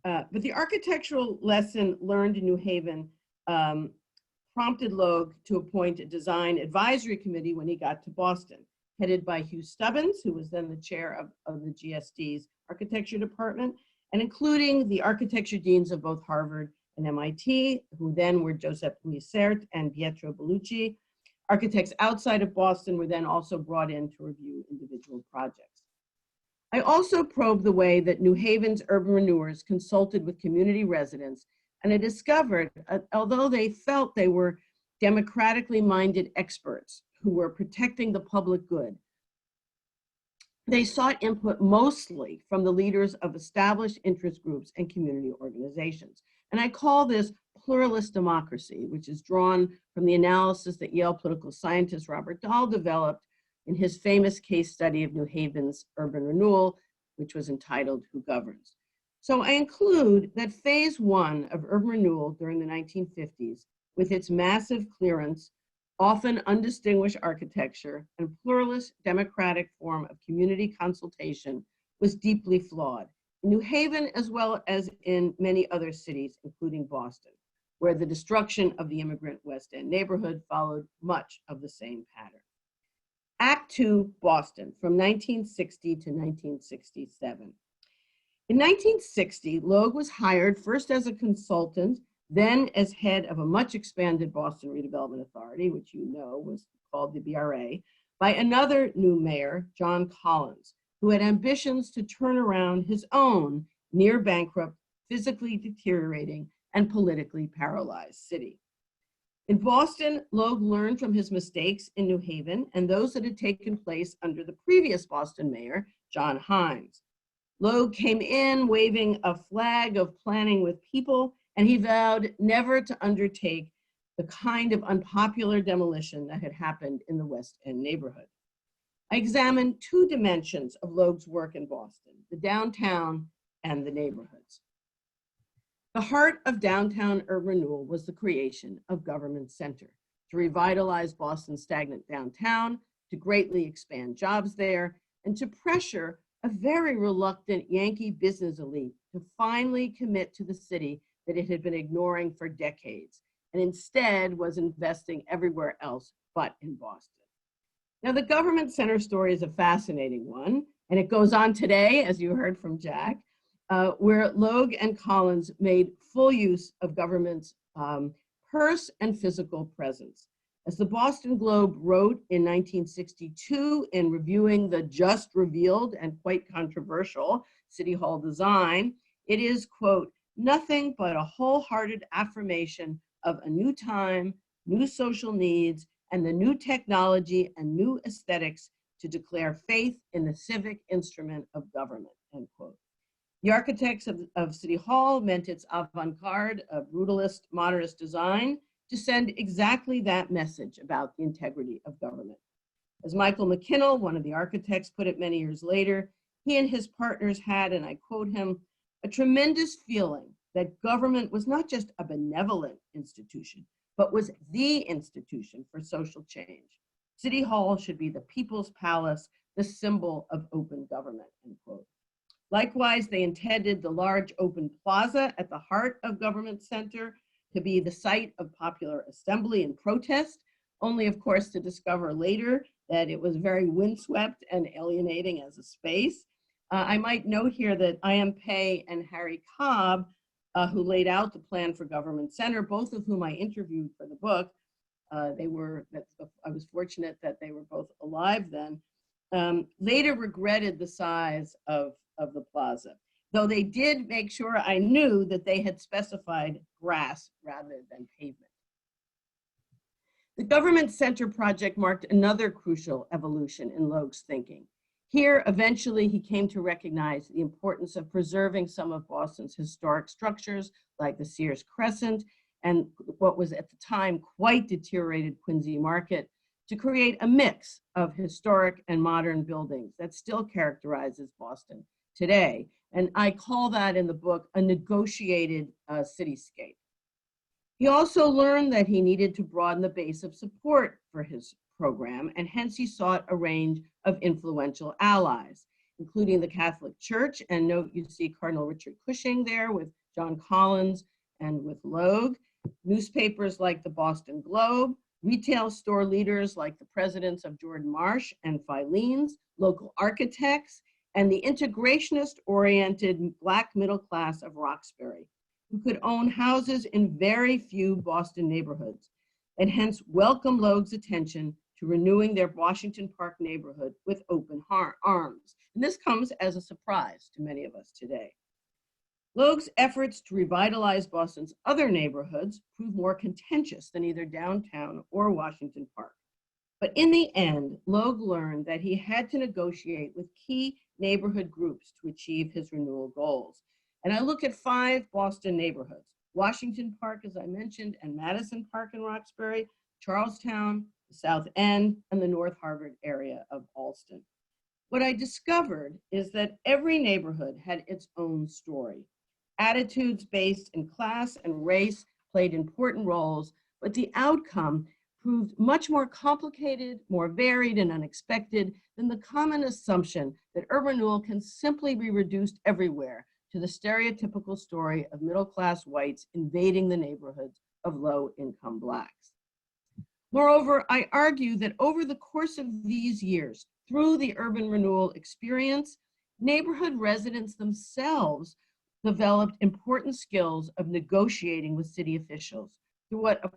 C: But the architectural lesson learned in New Haven prompted Logue to appoint a design advisory committee when he got to Boston, headed by Hugh Stubbins, who was then the chair of the GSD's architecture department, and including the architecture deans of both Harvard and MIT, who then were Joseph Louis Sert and Pietro Bellucci. Architects outside of Boston were then also brought in to review individual projects. I also probed the way that New Haven's urban renewers consulted with community residents, and I discovered, although they felt they were democratically minded experts who were protecting the public good, they sought input mostly from the leaders of established interest groups and community organizations. And I call this pluralist democracy, which is drawn from the analysis that Yale political scientist Robert Dahl developed in his famous case study of New Haven's urban renewal, which was entitled Who Governs? So I include that phase one of urban renewal during the 1950s, with its massive clearance, often undistinguished architecture, and pluralist democratic form of community consultation, was deeply flawed in New Haven as well as in many other cities, including Boston, where the destruction of the immigrant West End neighborhood followed much of the same pattern. Act Two, Boston, from 1960 to 1967. In 1960, Logue was hired first as a consultant, then as head of a much expanded Boston Redevelopment Authority, which you know was called the BRA, by another new mayor, John Collins, who had ambitions to turn around his own near bankrupt, physically deteriorating, and politically paralyzed city. In Boston, Logue learned from his mistakes in New Haven and those that had taken place under the previous Boston mayor, John Himes. Logue came in waving a flag of planning with people, and he vowed never to undertake the kind of unpopular demolition that had happened in the West End neighborhood. I examined two dimensions of Logue's work in Boston, the downtown and the neighborhoods. The heart of downtown urban renewal was the creation of Government Center to revitalize Boston's stagnant downtown, to greatly expand jobs there, and to pressure a very reluctant Yankee business elite to finally commit to the city that it had been ignoring for decades, and instead was investing everywhere else but in Boston. Now, the Government Center story is a fascinating one, and it goes on today, as you heard from Jack, where Logue and Collins made full use of government's purse and physical presence. As the Boston Globe wrote in 1962 in reviewing the just revealed and quite controversial City Hall design, it is, quote, nothing but a wholehearted affirmation of a new time, new social needs, and the new technology and new aesthetics to declare faith in the civic instrument of government, end quote. The architects of City Hall meant its avant-garde, brutalist, modernist design to send exactly that message about the integrity of government. As Michael McKinnell, one of the architects, put it many years later, he and his partners had, and I quote him, a tremendous feeling that government was not just a benevolent institution, but was the institution for social change. City Hall should be the people's palace, the symbol of open government, end quote. Likewise, they intended the large open plaza at the heart of Government Center to be the site of popular assembly and protest, only of course to discover later that it was very windswept and alienating as a space. I might note here that I.M. Pei and Harry Cobb, who laid out the plan for Government Center, both of whom I interviewed for the book, I was fortunate that they were both alive then, later regretted the size of the plaza, though they did make sure I knew that they had specified grass rather than pavement. The Government Center project marked another crucial evolution in Logue's thinking. Here, eventually, he came to recognize the importance of preserving some of Boston's historic structures, like the Sears Crescent and what was at the time quite deteriorated Quincy Market, to create a mix of historic and modern buildings that still characterizes Boston today. And I call that in the book a negotiated cityscape. He also learned that he needed to broaden the base of support for his program, and hence he sought a range of influential allies, including the Catholic Church, and note you see Cardinal Richard Cushing there with John Collins and with Logue, Newspapers like the Boston Globe, retail store leaders like the presidents of Jordan Marsh and Filene's, local architects, and the integrationist-oriented Black middle class of Roxbury, who could own houses in very few Boston neighborhoods, and hence welcome Logue's attention to renewing their Washington Park neighborhood with open arms. And this comes as a surprise to many of us today. Logue's efforts to revitalize Boston's other neighborhoods proved more contentious than either downtown or Washington Park. But in the end, Logue learned that he had to negotiate with key neighborhood groups to achieve his renewal goals. And I look at 5 Boston neighborhoods: Washington Park, as I mentioned, and Madison Park in Roxbury, Charlestown, the South End, and the North Harvard area of Allston. What I discovered is that every neighborhood had its own story. Attitudes based in class and race played important roles, but the outcome proved much more complicated, more varied, and unexpected than the common assumption that urban renewal can simply be reduced everywhere to the stereotypical story of middle-class whites invading the neighborhoods of low-income Blacks. Moreover, I argue that over the course of these years, through the urban renewal experience, neighborhood residents themselves developed important skills of negotiating with city officials through what a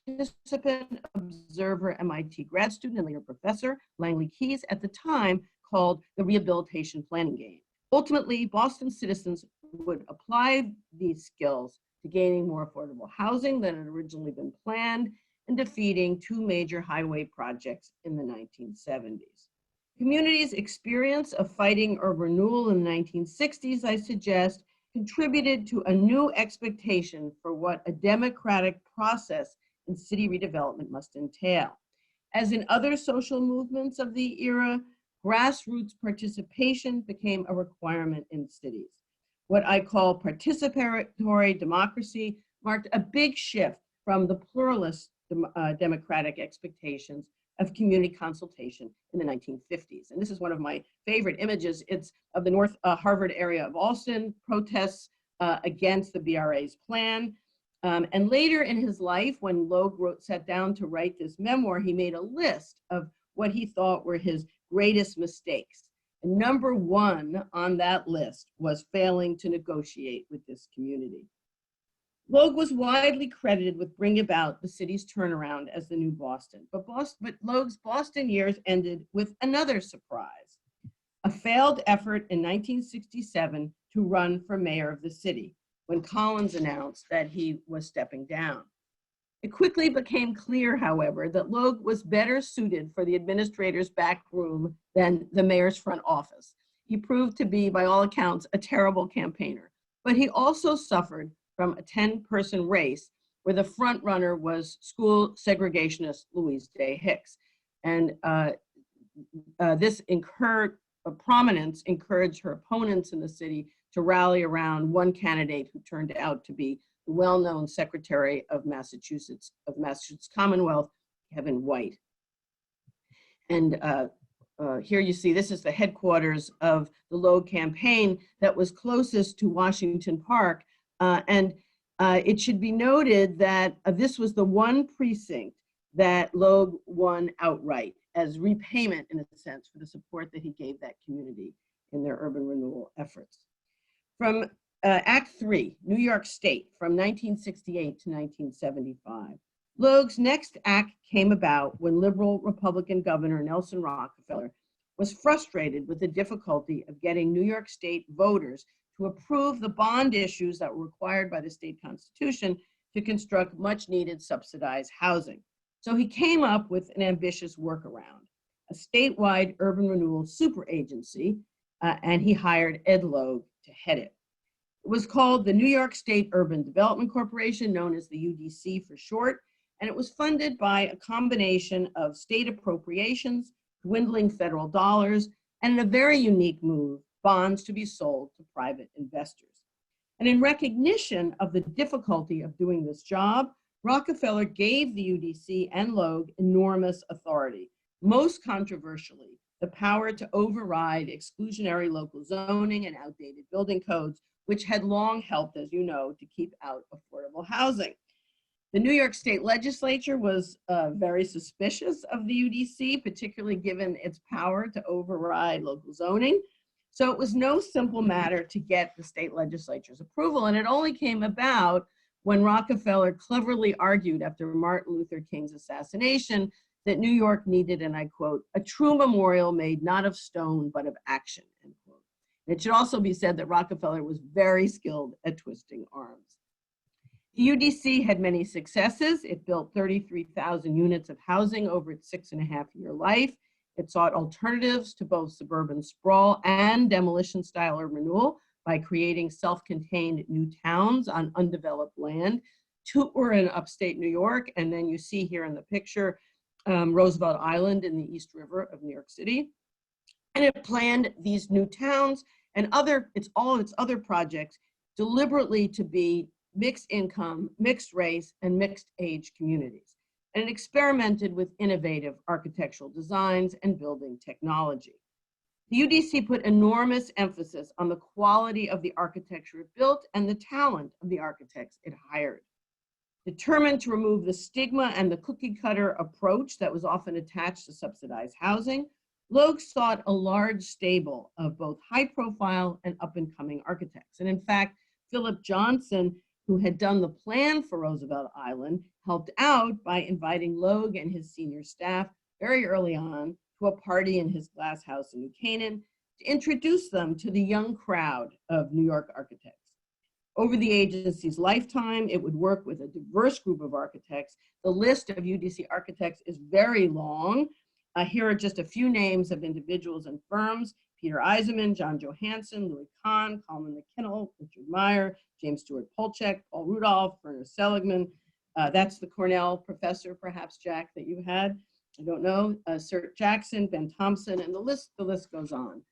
C: participant, observer, MIT grad student, and later professor, Langley Keyes, at the time called the rehabilitation planning game. Ultimately, Boston citizens would apply these skills to gaining more affordable housing than had originally been planned and defeating 2 major highway projects in the 1970s. Communities' experience of fighting urban renewal in the 1960s, I suggest, contributed to a new expectation for what a democratic process in city redevelopment must entail. As in other social movements of the era, grassroots participation became a requirement in cities. What I call participatory democracy marked a big shift from the pluralist democratic expectations of community consultation in the 1950s. And this is one of my favorite images. It's of the North Harvard area of Allston, protests against the BRA's plan. And later in his life, when Logue sat down to write this memoir, he made a list of what he thought were his greatest mistakes. And number 1 on that list was failing to negotiate with this community. Logue was widely credited with bringing about the city's turnaround as the new Boston, but Logue's Boston years ended with another surprise: a failed effort in 1967 to run for mayor of the city, when Collins announced that he was stepping down. It quickly became clear, however, that Logue was better suited for the administrator's back room than the mayor's front office. He proved to be, by all accounts, a terrible campaigner, but he also suffered from a 10-person race where the front runner was school segregationist Louise Day Hicks. And this prominence encouraged her opponents in the city to rally around one candidate who turned out to be the well-known Secretary of Massachusetts Commonwealth, Kevin White. And here you see, this is the headquarters of the Logue campaign that was closest to Washington Park. It should be noted that this was the one precinct that Logue won outright as repayment, in a sense, for the support that he gave that community in their urban renewal efforts. From Act 3, New York State, from 1968 to 1975. Logue's next act came about when liberal Republican Governor Nelson Rockefeller was frustrated with the difficulty of getting New York State voters to approve the bond issues that were required by the state constitution to construct much needed subsidized housing. So he came up with an ambitious workaround, a statewide urban renewal super agency, and he hired Ed Logue to head it. It was called the New York State Urban Development Corporation, known as the UDC for short, and it was funded by a combination of state appropriations, dwindling federal dollars, and in a very unique move, bonds to be sold to private investors. And in recognition of the difficulty of doing this job, Rockefeller gave the UDC and Logue enormous authority, most controversially, the power to override exclusionary local zoning and outdated building codes which had long helped, as you know, to keep out affordable housing. The New York State Legislature was very suspicious of the UDC, particularly given its power to override local zoning. So it was no simple matter to get the state legislature's approval, and it only came about when Rockefeller cleverly argued after Martin Luther King's assassination that New York needed, and I quote, "a true memorial made not of stone, but of action," end quote. And it should also be said that Rockefeller was very skilled at twisting arms. The UDC had many successes. It built 33,000 units of housing over its 6.5-year life. It sought alternatives to both suburban sprawl and demolition-style urban renewal by creating self-contained new towns on undeveloped land. 2 were in upstate New York, and then you see here in the picture, Roosevelt Island in the East River of New York City. And it planned these new towns and all of its other projects deliberately to be mixed income, mixed race, and mixed age communities. And it experimented with innovative architectural designs and building technology. The UDC put enormous emphasis on the quality of the architecture it built and the talent of the architects it hired. Determined to remove the stigma and the cookie cutter approach that was often attached to subsidized housing, Logue sought a large stable of both high profile and up and coming architects. And in fact, Philip Johnson, who had done the plan for Roosevelt Island, helped out by inviting Logue and his senior staff very early on to a party in his glass house in New Canaan to introduce them to the young crowd of New York architects. Over the agency's lifetime, it would work with a diverse group of architects. The list of UDC architects is very long. Here are just a few names of individuals and firms: Peter Eisenman, John Johansson, Louis Kahn, Coleman McKinnell, Richard Meyer, James Stewart Polchek, Paul Rudolph, Werner Seligman. That's the Cornell professor, perhaps, Jack, that you had. I don't know. Sir Jackson, Ben Thompson, and the list goes on.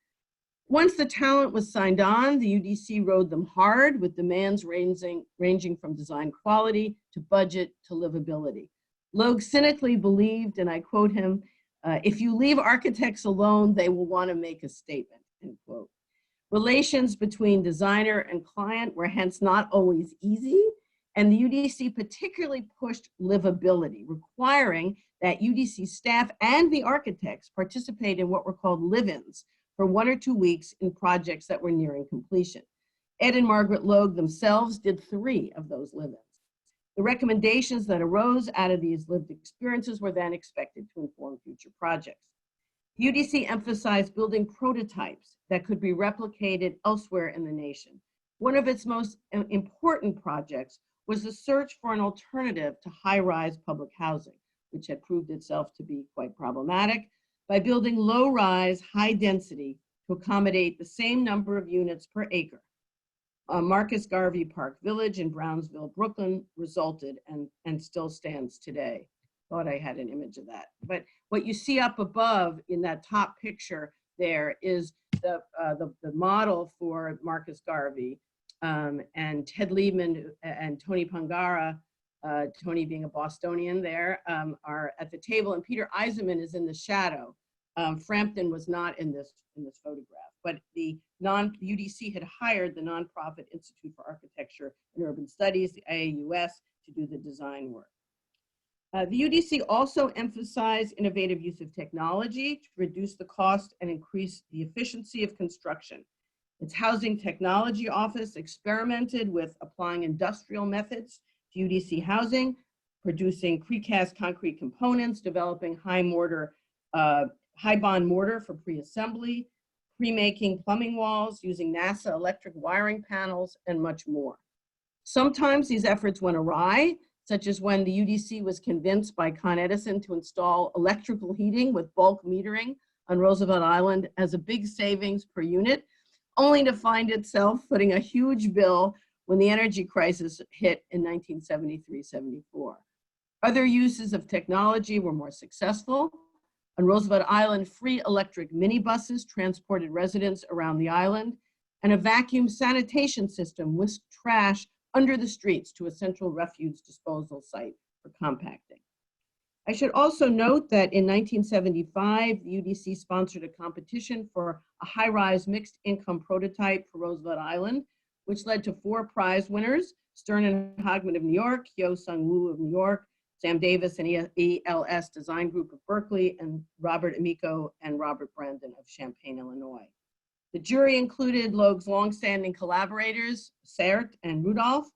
C: Once the talent was signed on, the UDC rode them hard with demands ranging from design quality to budget to livability. Logue cynically believed, and I quote him, "If you leave architects alone, they will want to make a statement," end quote. Relations between designer and client were hence not always easy, and the UDC particularly pushed livability, requiring that UDC staff and the architects participate in what were called live-ins for 1 or 2 weeks in projects that were nearing completion. Ed and Margaret Logue themselves did 3 of those live-ins. The recommendations that arose out of these lived experiences were then expected to inform future projects. The UDC emphasized building prototypes that could be replicated elsewhere in the nation. One of its most important projects was the search for an alternative to high-rise public housing, which had proved itself to be quite problematic, by building low-rise, high-density to accommodate the same number of units per acre. Marcus Garvey Park Village in Brownsville, Brooklyn resulted and still stands today. Thought I had an image of that. But what you see up above in that top picture there is the model for Marcus Garvey, and Ted Liebman and Tony Pangara, Tony being a Bostonian there, are at the table, and Peter Eisenman is in the shadow. Frampton was not in this photograph, but the UDC had hired the nonprofit Institute for Architecture and Urban Studies, the IAUS, to do the design work. The UDC also emphasized innovative use of technology to reduce the cost and increase the efficiency of construction. Its Housing Technology Office experimented with applying industrial methods to UDC housing, producing precast concrete components, developing high bond mortar for pre-assembly, pre-making plumbing walls, using NASA electric wiring panels, and much more. Sometimes these efforts went awry, such as when the UDC was convinced by Con Edison to install electrical heating with bulk metering on Roosevelt Island as a big savings per unit, only to find itself footing a huge bill when the energy crisis hit in 1973-74. Other uses of technology were more successful. On Roosevelt Island, free electric minibuses transported residents around the island, and a vacuum sanitation system whisked trash under the streets to a central refuse disposal site for compacting. I should also note that in 1975, the UDC sponsored a competition for a high-rise mixed income prototype for Roosevelt Island, which led to 4 prize winners: Stern and Hogman of New York, Hyo Sung Woo of New York, Sam Davis and ELS Design Group of Berkeley, and Robert Amico and Robert Brandon of Champaign, Illinois. The jury included Logue's longstanding collaborators, Sert and Rudolph,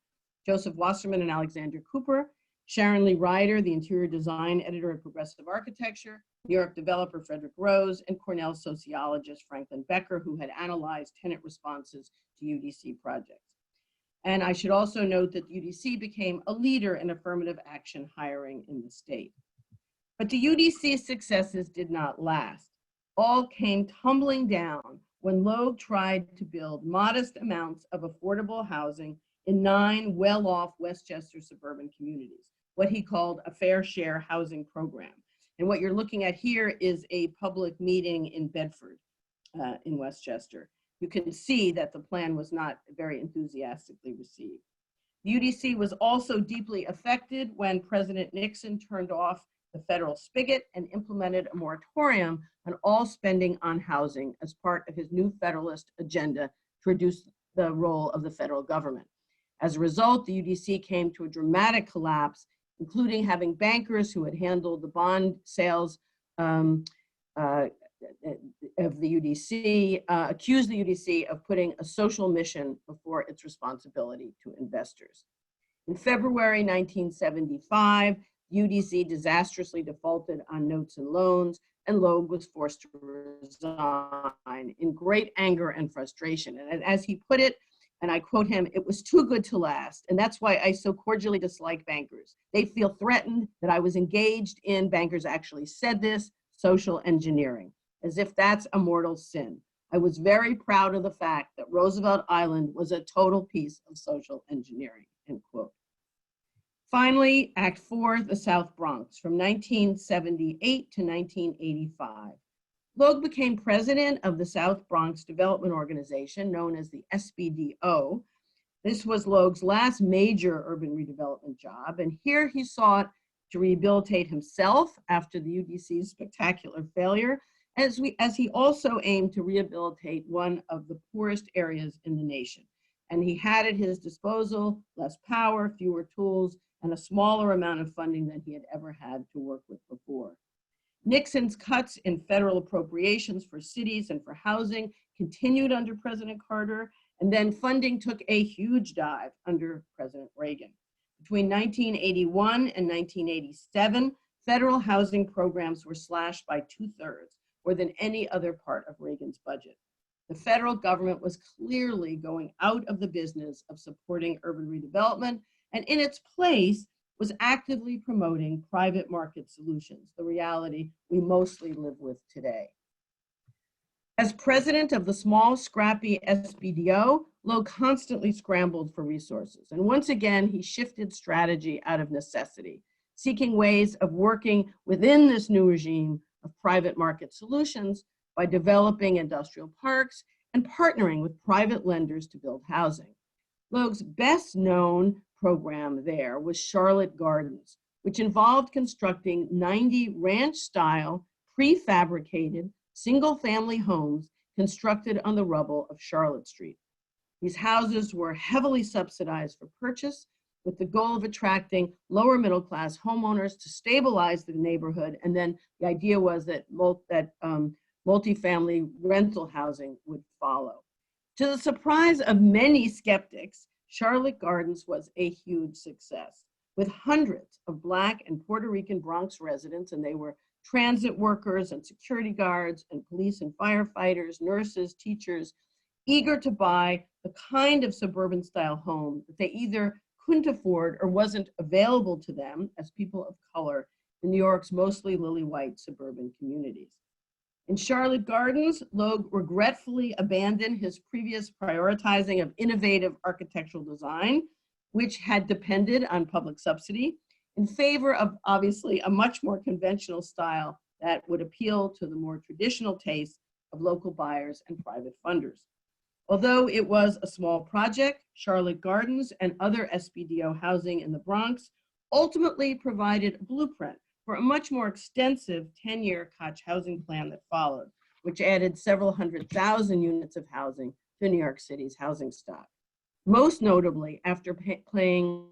C: Joseph Wasserman and Alexander Cooper, Sharon Lee Ryder, the interior design editor at Progressive Architecture, New York developer Frederick Rose, and Cornell sociologist Franklin Becker, who had analyzed tenant responses to UDC projects. And I should also note that UDC became a leader in affirmative action hiring in the state. But the UDC's successes did not last. All came tumbling down when Logue tried to build modest amounts of affordable housing in 9 well-off Westchester suburban communities, what he called a fair share housing program. And what you're looking at here is a public meeting in Bedford, in Westchester. You can see that the plan was not very enthusiastically received. The UDC was also deeply affected when President Nixon turned off the federal spigot and implemented a moratorium on all spending on housing as part of his new Federalist agenda to reduce the role of the federal government. As a result, the UDC came to a dramatic collapse, including having bankers who had handled the bond sales of the UDC, accused the UDC of putting a social mission before its responsibility to investors. In February 1975, UDC disastrously defaulted on notes and loans, and Logue was forced to resign in great anger and frustration. And as he put it, and I quote him, "It was too good to last, and that's why I so cordially dislike bankers. They feel threatened that I was engaged in," bankers actually said this, "social engineering, as if that's a mortal sin. I was very proud of the fact that Roosevelt Island was a total piece of social engineering," end quote. Finally, Act 4, the South Bronx, from 1978 to 1985. Logue became president of the South Bronx Development Organization, known as the SBDO. This was Logue's last major urban redevelopment job, and here he sought to rehabilitate himself after the UDC's spectacular failure, as he also aimed to rehabilitate one of the poorest areas in the nation. And he had at his disposal less power, fewer tools, and a smaller amount of funding than he had ever had to work with before. Nixon's cuts in federal appropriations for cities and for housing continued under President Carter, and then funding took a huge dive under President Reagan. Between 1981 and 1987, federal housing programs were slashed by 2/3, more than any other part of Reagan's budget. The federal government was clearly going out of the business of supporting urban redevelopment, and in its place was actively promoting private market solutions, the reality we mostly live with today. As president of the small, scrappy SBDO, Logue constantly scrambled for resources. And once again, he shifted strategy out of necessity, seeking ways of working within this new regime of private market solutions by developing industrial parks and partnering with private lenders to build housing. Logue's best known program there was Charlotte Gardens, which involved constructing 90 ranch-style, prefabricated, single-family homes constructed on the rubble of Charlotte Street. These houses were heavily subsidized for purchase, with the goal of attracting lower middle-class homeowners to stabilize the neighborhood, and then the idea was that multifamily rental housing would follow. To the surprise of many skeptics, Charlotte Gardens was a huge success, with hundreds of Black and Puerto Rican Bronx residents, and they were transit workers and security guards and police and firefighters, nurses, teachers, eager to buy the kind of suburban style home that they either couldn't afford or wasn't available to them as people of color in New York's mostly lily-white suburban communities. In Charlotte Gardens, Logue regretfully abandoned his previous prioritizing of innovative architectural design, which had depended on public subsidy, in favor of obviously a much more conventional style that would appeal to the more traditional tastes of local buyers and private funders. Although it was a small project, Charlotte Gardens and other SBDO housing in the Bronx ultimately provided a blueprint for a much more extensive 10-year Koch housing plan that followed, which added several 100,000 units of housing to New York City's housing stock. most notably after paying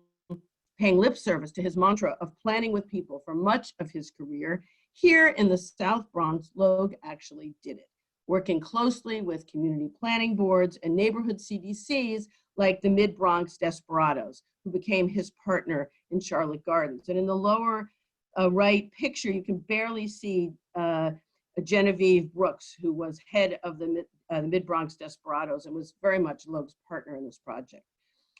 C: lip service to his mantra of planning with people for much of his career. Here in the South Bronx, Logue actually did it, working closely with community planning boards and neighborhood CDCs like the Mid-Bronx Desperados, who became his partner in Charlotte Gardens. And in the lower right picture, you can barely see Genevieve Brooks, who was head of the Mid-Bronx Desperados and was very much Logue's partner in this project.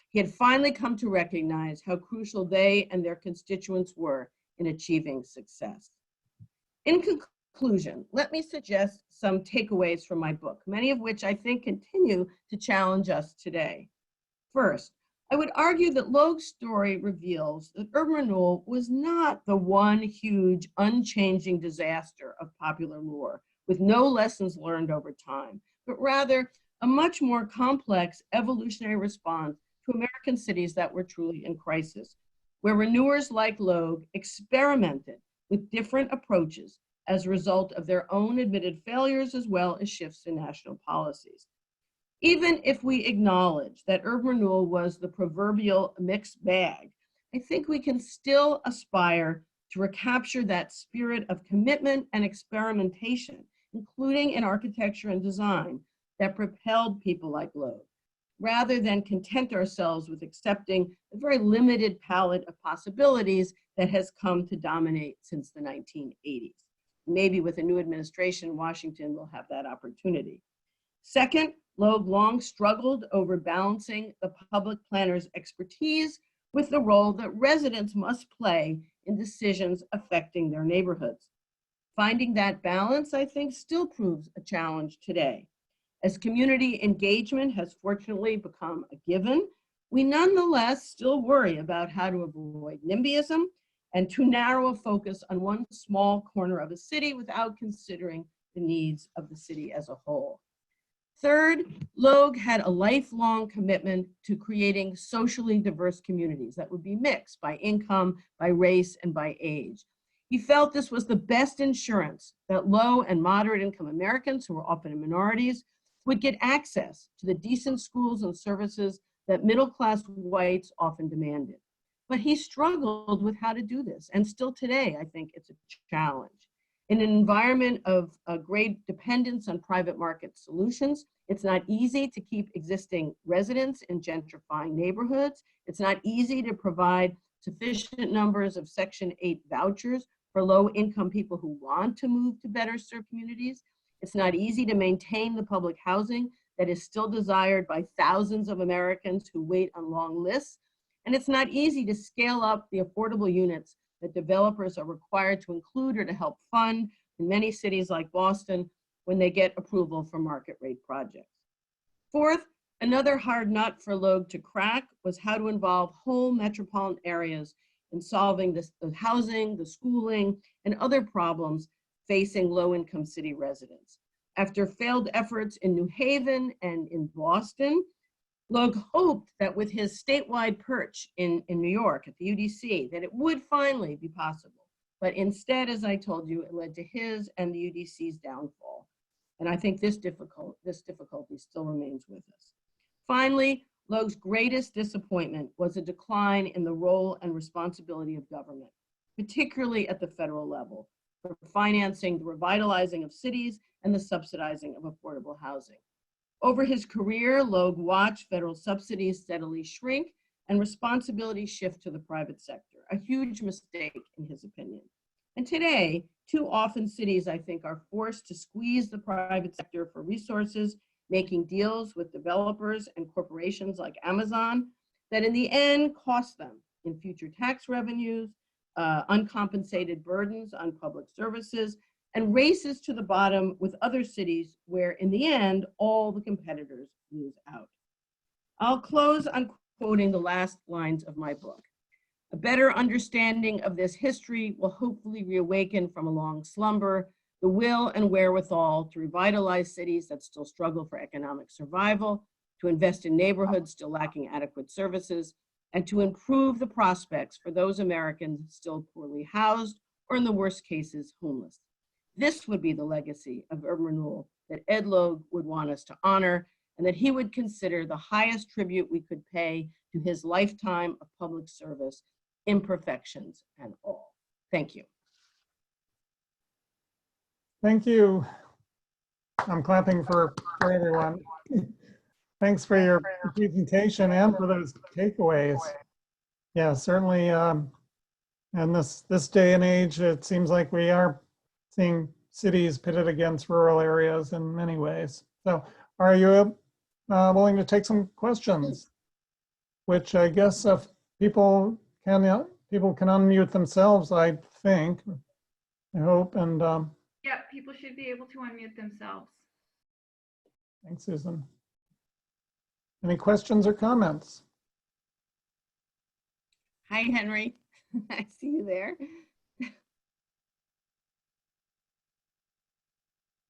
C: He had finally come to recognize how crucial they and their constituents were in achieving success. In conclusion, let me suggest some takeaways from my book, many of which I think continue to challenge us today. First, I would argue that Logue's story reveals that urban renewal was not the one huge, unchanging disaster of popular lore with no lessons learned over time, but rather a much more complex evolutionary response to American cities that were truly in crisis, where renewers like Logue experimented with different approaches as a result of their own admitted failures as well as shifts in national policies. Even if we acknowledge that urban renewal was the proverbial mixed bag, I think we can still aspire to recapture that spirit of commitment and experimentation, including in architecture and design, that propelled people like Logue, rather than content ourselves with accepting the very limited palette of possibilities that has come to dominate since the 1980s. Maybe with a new administration in Washington, we'll have that opportunity. Second, Logue long struggled over balancing the public planner's expertise with the role that residents must play in decisions affecting their neighborhoods. Finding that balance, I think, still proves a challenge today. As community engagement has fortunately become a given, we nonetheless still worry about how to avoid NIMBYism and too narrow a focus on one small corner of a city without considering the needs of the city as a whole. Third, Logue had a lifelong commitment to creating socially diverse communities that would be mixed by income, by race, and by age. He felt this was the best insurance that low and moderate income Americans, who were often minorities, would get access to the decent schools and services that middle-class whites often demanded. But he struggled with how to do this, and still today, I think it's a challenge. In an environment of great dependence on private market solutions, it's not easy to keep existing residents in gentrifying neighborhoods. It's not easy to provide sufficient numbers of Section 8 vouchers for low-income people who want to move to better served communities. It's not easy to maintain the public housing that is still desired by thousands of Americans who wait on long lists. And it's not easy to scale up the affordable units that developers are required to include or to help fund in many cities like Boston when they get approval for market rate projects. Fourth, another hard nut for Logue to crack was how to involve whole metropolitan areas in solving the housing, the schooling, and other problems facing low-income city residents. After failed efforts in New Haven and in Boston, Logue hoped that with his statewide perch in New York at the UDC, that it would finally be possible. But instead, as I told you, it led to his and the UDC's downfall. And I think this difficulty still remains with us. Finally, Logue's greatest disappointment was a decline in the role and responsibility of government, particularly at the federal level, for financing the revitalizing of cities and the subsidizing of affordable housing. Over his career, Logue watched federal subsidies steadily shrink and responsibility shift to the private sector, a huge mistake in his opinion. And today, too often cities, I think, are forced to squeeze the private sector for resources, making deals with developers and corporations like Amazon that in the end cost them in future tax revenues, uncompensated burdens on public services, and races to the bottom with other cities where in the end, all the competitors lose out. I'll close on quoting the last lines of my book. A better understanding of this history will hopefully reawaken from a long slumber the will and wherewithal to revitalize cities that still struggle for economic survival, to invest in neighborhoods still lacking adequate services, and to improve the prospects for those Americans still poorly housed or in the worst cases, homeless. This would be the legacy of urban renewal that Ed Logue would want us to honor. and that he would consider the highest tribute we could pay to his lifetime of public service, imperfections and all. Thank you.
A: Thank you. I'm clapping for everyone. Thanks for your presentation and for those takeaways. Yeah, certainly. And this day and age, it seems like we are seeing cities pitted against rural areas in many ways. So are you willing to take some questions? Which I guess if people can unmute themselves, I think, I hope. And
D: yeah, people should be able to unmute themselves.
A: thanks, Susan. Any questions or comments?
C: Hi, Henry. I see you there.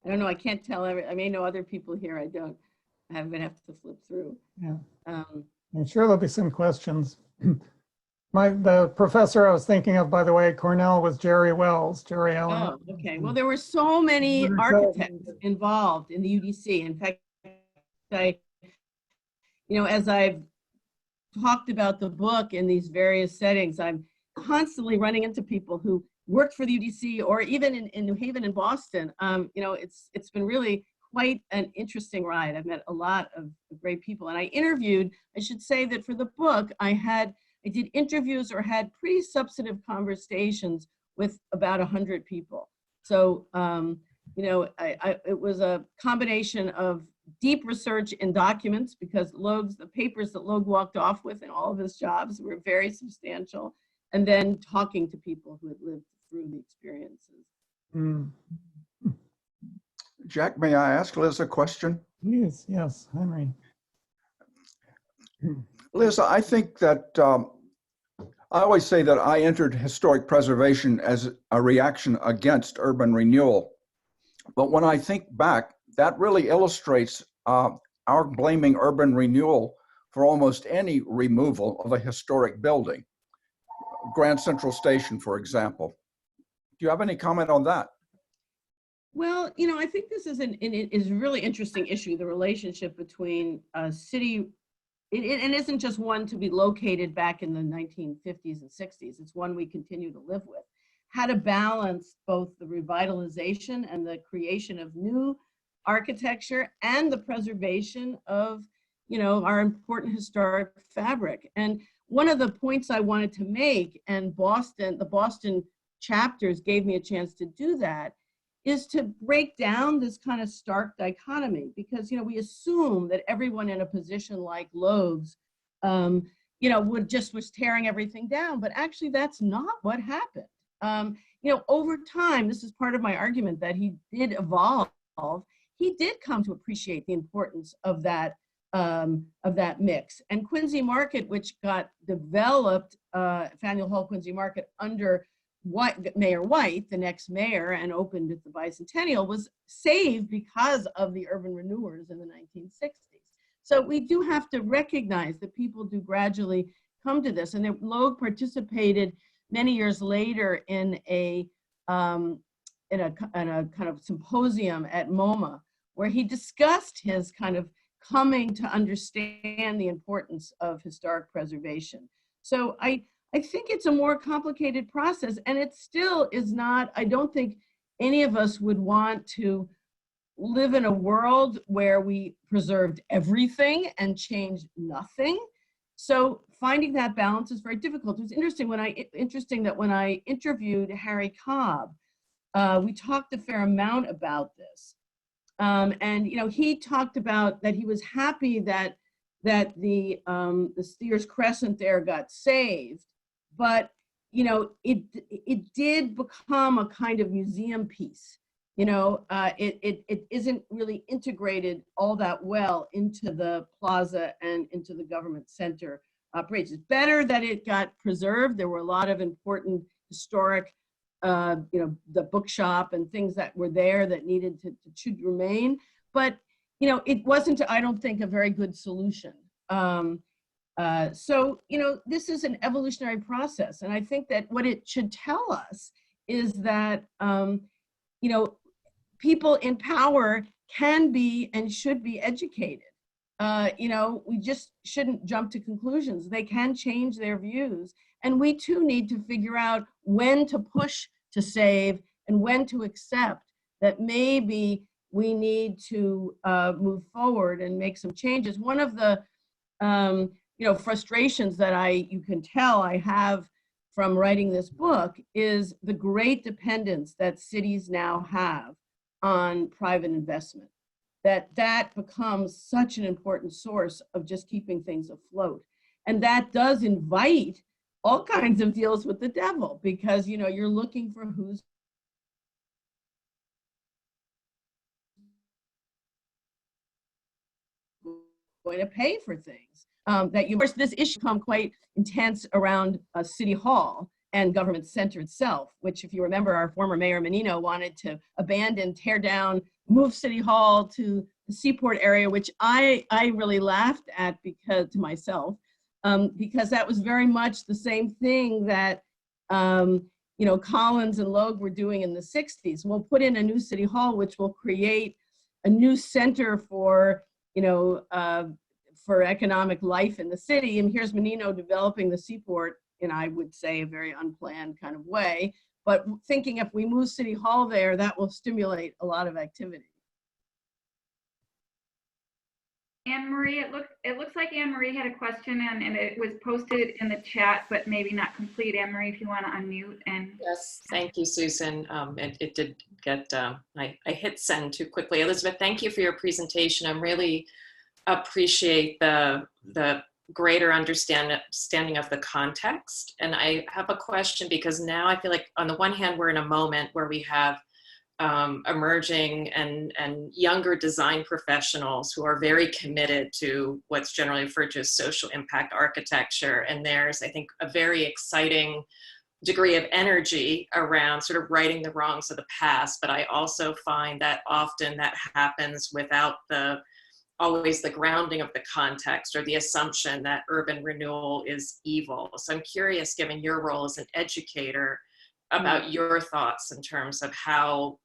C: I don't know. I can't tell. I may know other people here. I don't. I'm gonna have to flip through.
A: Yeah. I'm sure there'll be some questions. The professor I was thinking of, by the way, Cornell, was Jerry Wells, Jerry Allen.
C: Oh, okay. Well, there were so many architects involved in the UDC. In fact, as I've talked about the book in these various settings, I'm constantly running into people who worked for the UDC or even in New Haven and Boston. It's been really quite an interesting ride. I've met a lot of great people, and I should say that for the book, I did interviews or had pretty substantive conversations with about 100 people. So, it was a combination of deep research in documents, because the papers that Logue walked off with in all of his jobs were very substantial, and then talking to people who had lived through the experiences.
A: Mm.
E: Jack, may I ask Liz a question?
A: Yes, Henry.
E: Liz, I think that I always say that I entered historic preservation as a reaction against urban renewal. But when I think back, that really illustrates our blaming urban renewal for almost any removal of a historic building. Grand Central Station, for example. Do you have any comment on that?
C: Well, I think this is a really interesting issue, the relationship between a city. It isn't just one to be located back in the 1950s and 60s. It's one we continue to live with. How to balance both the revitalization and the creation of new architecture and the preservation of, our important historic fabric. And one of the points I wanted to make, and the Boston chapters gave me a chance to do that, is to break down this kind of stark dichotomy, because we assume that everyone in a position like Logue's, was tearing everything down, but actually that's not what happened. Over time, this is part of my argument that he did evolve. He did come to appreciate the importance of that mix. And Quincy Market, which got developed, Faneuil Hall Quincy Market under Mayor White, the next mayor, and opened at the Bicentennial, was saved because of the urban renewers in the 1960s. So we do have to recognize that people do gradually come to this. And Logue participated many years later in a kind of symposium at MoMA, where he discussed his kind of coming to understand the importance of historic preservation. So I think it's a more complicated process, and it still is not. I don't think any of us would want to live in a world where we preserved everything and changed nothing. So finding that balance is very difficult. It was interesting that when I interviewed Harry Cobb, we talked a fair amount about this. And he talked about that he was happy that the Steers Crescent there got saved, but it did become a kind of museum piece. It isn't really integrated all that well into the plaza and into the government center operations. It's better that it got preserved. There were a lot of important historic, the bookshop and things that were there that needed to remain. But, it wasn't, I don't think, a very good solution. So, this is an evolutionary process. And I think that what it should tell us is that, people in power can be and should be educated. we just shouldn't jump to conclusions. They can change their views. And we too need to figure out when to push to save and when to accept that maybe we need to move forward and make some changes. One of the frustrations that you can tell I have from writing this book is the great dependence that cities now have on private investment. That becomes such an important source of just keeping things afloat. And that does invite all kinds of deals with the devil, because you're looking for who's going to pay for things. Of course, this issue become quite intense around City Hall and Government Center itself, which, if you remember, our former Mayor Menino wanted to abandon, tear down, move City Hall to the Seaport area, which I really laughed at because that was very much the same thing that Collins and Logue were doing in the 60s. We'll put in a new City Hall, which will create a new center for economic life in the city. And here's Menino developing the Seaport in, I would say, a very unplanned kind of way, but thinking if we move City Hall there, that will stimulate a lot of activity.
D: Anne Marie, it looks like Anne Marie had a question, and it was posted in the chat, but maybe not complete. Anne Marie, if you want to unmute. And
F: yes, thank you, Susan. It did get, I hit send too quickly. Elizabeth, thank you for your presentation. I really appreciate the greater understanding of the context. And I have a question, because now I feel like on the one hand, we're in a moment where we have emerging and younger design professionals who are very committed to what's generally referred to as social impact architecture. And there's, I think, a very exciting degree of energy around sort of righting the wrongs of the past. But I also find that often that happens without always the grounding of the context or the assumption that urban renewal is evil. So I'm curious, given your role as an educator, about your thoughts in terms of how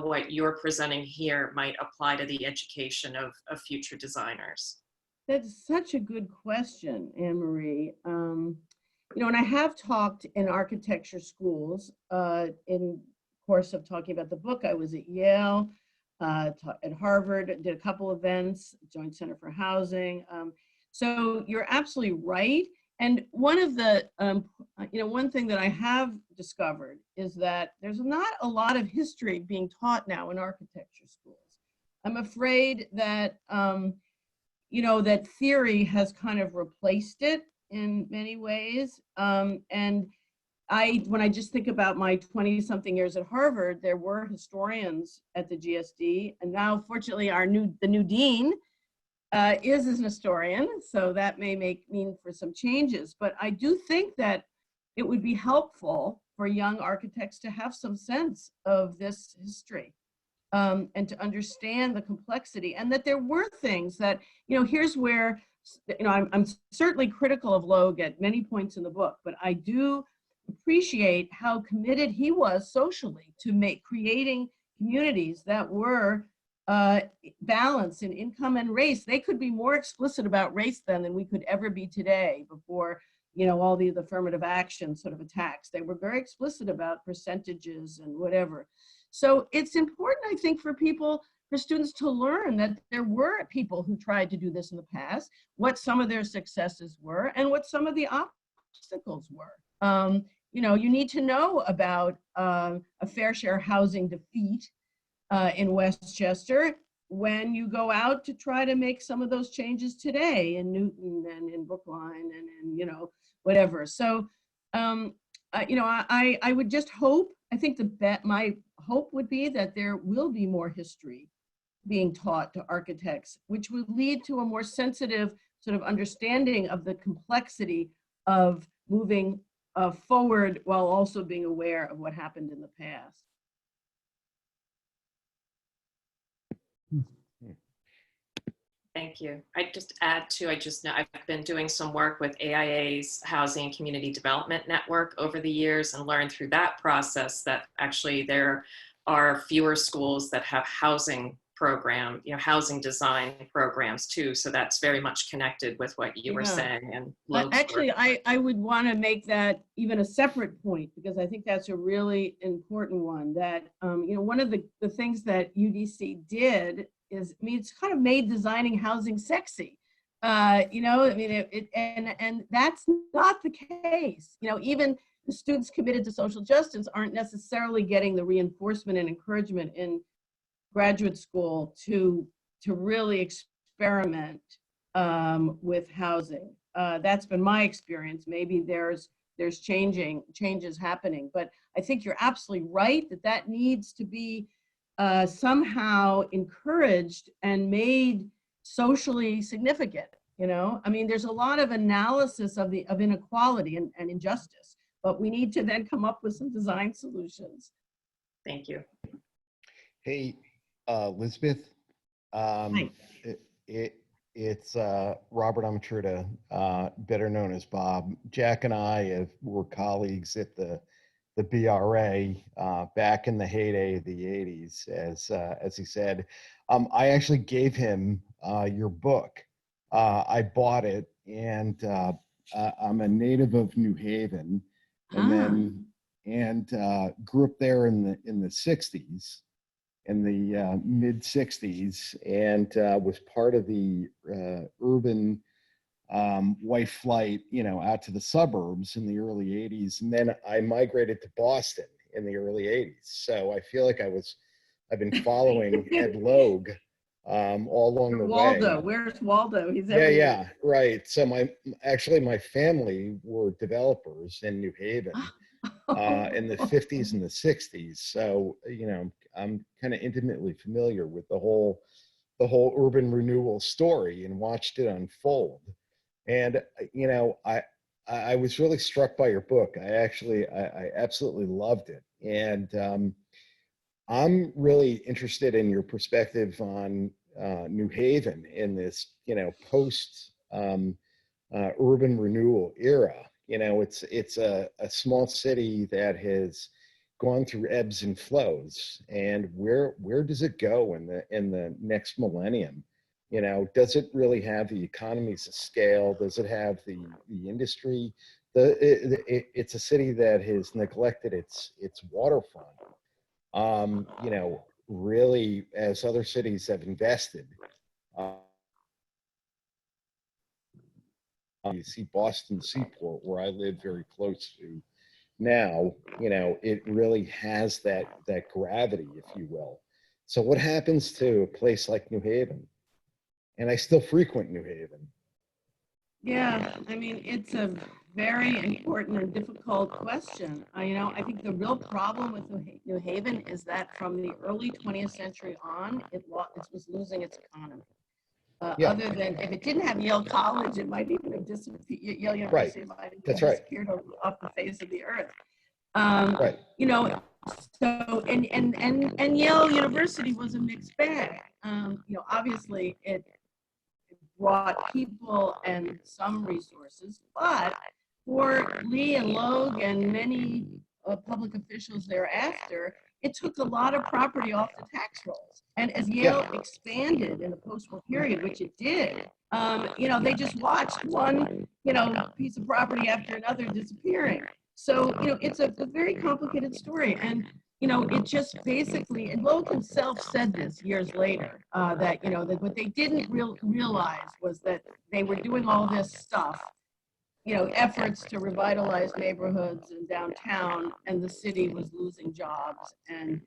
F: what you're presenting here might apply to the education of future designers.
C: That's such a good question, Anne Marie. And I have talked in architecture schools in course of talking about the book. I was at Yale, at Harvard, did a couple events, Joint Center for Housing. So you're absolutely right. And one of the, one thing that I have discovered is that there's not a lot of history being taught now in architecture schools. I'm afraid that, that theory has kind of replaced it in many ways. And when I just think about my 20-something years at Harvard, there were historians at the GSD, and now, fortunately, the new dean is an historian, so that may mean for some changes. But I do think that it would be helpful for young architects to have some sense of this history and to understand the complexity, and that there were things that, here's where, I'm certainly critical of Logue at many points in the book, but I do appreciate how committed he was socially to creating communities that were balance in income and race. They could be more explicit about race then than we could ever be today before, all the affirmative action sort of attacks. They were very explicit about percentages and whatever. So it's important, I think, for students to learn that there were people who tried to do this in the past, what some of their successes were, and what some of the obstacles were. You need to know about a fair share housing defeat in Westchester when you go out to try to make some of those changes today in Newton and in Brookline and in, whatever. So, I would just hope, I think my hope would be that there will be more history being taught to architects, which would lead to a more sensitive sort of understanding of the complexity of moving forward while also being aware of what happened in the past.
F: Thank you. I just add to, I've been doing some work with AIA's Housing and Community Development Network over the years, and learned through that process that actually there are fewer schools that have housing program, housing design programs too. So that's very much connected with what you were saying. And Logue's
C: actually,
F: work.
C: I would want to make that even a separate point, because I think that's a really important one. That one of the things that UDC did is, it's kind of made designing housing sexy. And that's not the case. Even the students committed to social justice aren't necessarily getting the reinforcement and encouragement in graduate school to really experiment with housing. That's been my experience. Maybe there's changes happening, but I think you're absolutely right that needs to be somehow encouraged and made socially significant. There's a lot of analysis of inequality and injustice, but we need to then come up with some design solutions.
F: Thank you.
G: Hey, Elizabeth.
C: Hi.
G: It's Robert Amtruda, better known as Bob. Jack and I were colleagues at the BRA back in the heyday of the 80s, as he said. I actually gave him your book. I bought it, and I'm a native of New Haven, and grew up there in the 60s. In the mid 60s, and was part of the urban white flight, out to the suburbs in the early 80s. And then I migrated to Boston in the early 80s. So I feel like I've been following Ed Logue all along the
C: Waldo,
G: way.
C: where's Waldo? He's everywhere.
G: Yeah, right. So my family were developers in New Haven. In the 50s and the 60s. So, I'm kind of intimately familiar with the whole urban renewal story and watched it unfold. And, I was really struck by your book. I absolutely loved it. And I'm really interested in your perspective on New Haven in this, post urban renewal era. It's a small city that has gone through ebbs and flows, and where does it go in the next millennium? Does it really have the economies of scale? Does it have the industry? It's a city that has neglected its waterfront. Really, as other cities have invested. You see Boston Seaport, where I live very close to now, it really has that gravity, if you will. So what happens to a place like New Haven? And I still frequent New Haven.
C: Yeah, it's a very important and difficult question. I think the real problem with New Haven is that from the early 20th century on, it was losing its economy. Other than, if it didn't have Yale College, it might even have disappeared. Yale University might have disappeared off the face of the earth.
G: Right.
C: So and Yale University was a mixed bag. Obviously it brought people and some resources, but for Lee and Logue and many public officials thereafter, it took a lot of property off the tax rolls. And as Yale expanded in the post-war period, which it did, they just watched one, piece of property after another disappearing. So, it's a very complicated story. And, it just basically, and Logue himself said this years later, that what they didn't realize was that they were doing all this stuff, efforts to revitalize neighborhoods and downtown, and the city was losing jobs and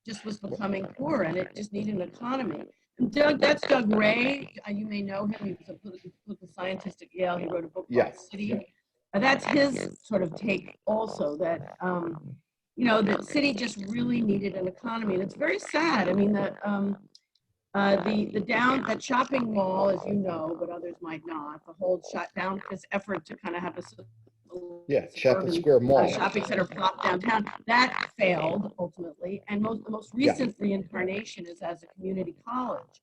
C: just was becoming poor, and it just needed an economy. And that's Doug Ray. You may know him. He was a political scientist at Yale. He wrote a book called City. That's his sort of take also, that the city just really needed an economy, and it's very sad. That shopping mall, as you know, but others might not, the whole this effort to kind of have a
G: Chapel Square Mall
C: shopping center plop downtown, that failed ultimately, and the most recent reincarnation is as a community college.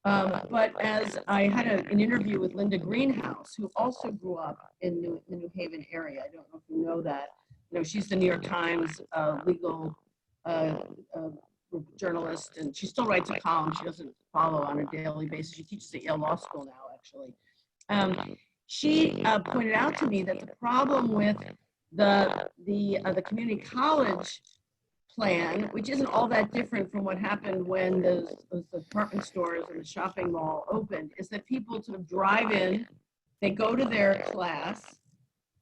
C: But as I had an interview with Linda Greenhouse, who also grew up in the New Haven area. I don't know if you know that. She's the New York Times legal journalist, and she still writes a column. She doesn't follow on a daily basis. She teaches at Yale Law School now, actually. She pointed out to me that the problem with the community college plan, which isn't all that different from what happened when those department stores and the shopping mall opened, is that people sort of drive in, they go to their class,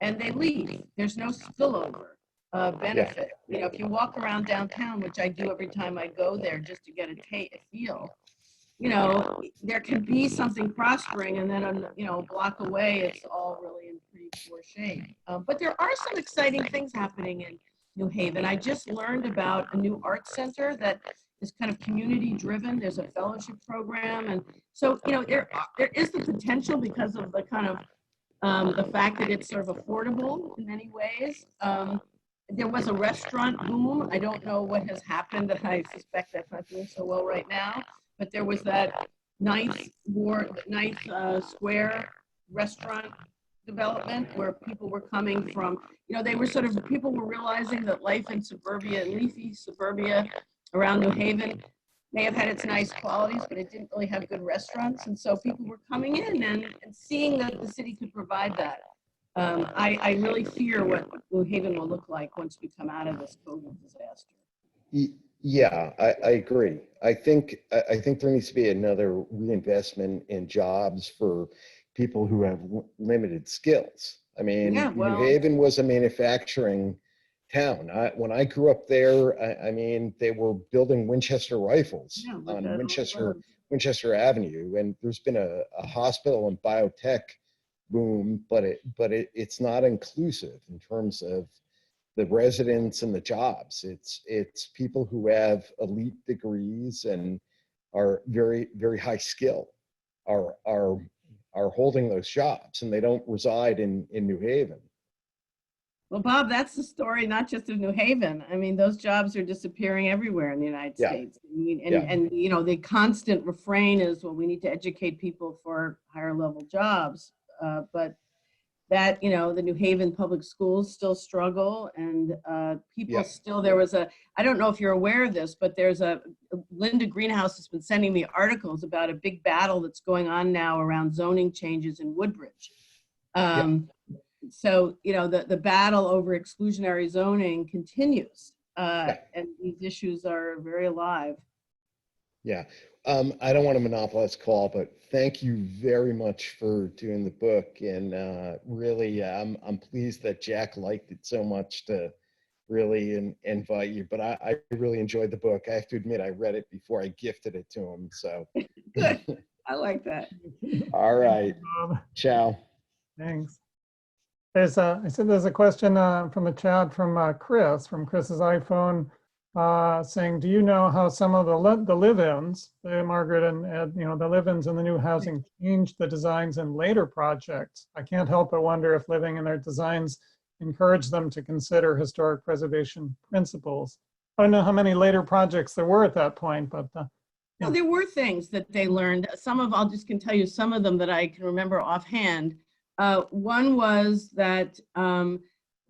C: and they leave. There's no spillover benefit. You know, if you walk around downtown, which I do every time I go there just to get a feel, you know, there can be something prospering, and then a block away, it's all really in pretty poor shape. But there are some exciting things happening in New Haven. I just learned about a new art center that is kind of community driven. There's a fellowship program, and so there is the potential because of the kind of the fact that it's sort of affordable in many ways. There was a restaurant boom. I don't know what has happened. I suspect that's not doing so well right now. But there was that ninth Square restaurant development where people were coming from, people were realizing that life in suburbia, leafy suburbia around New Haven may have had its nice qualities, but it didn't really have good restaurants. And so people were coming in and seeing that the city could provide that. I really fear what New Haven will look like once we come out of this COVID disaster.
G: Yeah, I agree. I think there needs to be another reinvestment in jobs for people who have limited skills. I mean, New Haven was a manufacturing town. When I grew up there, I mean, they were building Winchester rifles on Winchester Avenue, and there's been a hospital and biotech boom, but it's not inclusive in terms of the residents and the jobs. It's people who have elite degrees and are very, very high skill are holding those jobs, and they don't reside in New Haven.
C: Well, Bob, that's the story, not just of New Haven. I mean, those jobs are disappearing everywhere in the United States. I mean, and the constant refrain is, well, we need to educate people for higher level jobs. But that, the New Haven public schools still struggle, and people still, I don't know if you're aware of this, but there's Linda Greenhouse has been sending me articles about a big battle that's going on now around zoning changes in Woodbridge. So, the battle over exclusionary zoning continues, and these issues are very alive.
G: Yeah. I don't want to monopolize the call, but thank you very much for doing the book. And really, I'm pleased that Jack liked it so much to really invite you. But I really enjoyed the book. I have to admit, I read it before I gifted it to him. So
C: good. I like that.
G: All right. Ciao.
A: Thanks. There's a question from the chat from Chris's iPhone. Saying, do you know how some of the live-ins, Margaret and Ed, the live-ins in the new housing changed the designs in later projects? I can't help but wonder if living in their designs encouraged them to consider historic preservation principles. I don't know how many later projects there were at that point, but
C: no, there were things that they learned. I'll just tell you some of them that I can remember offhand. One was that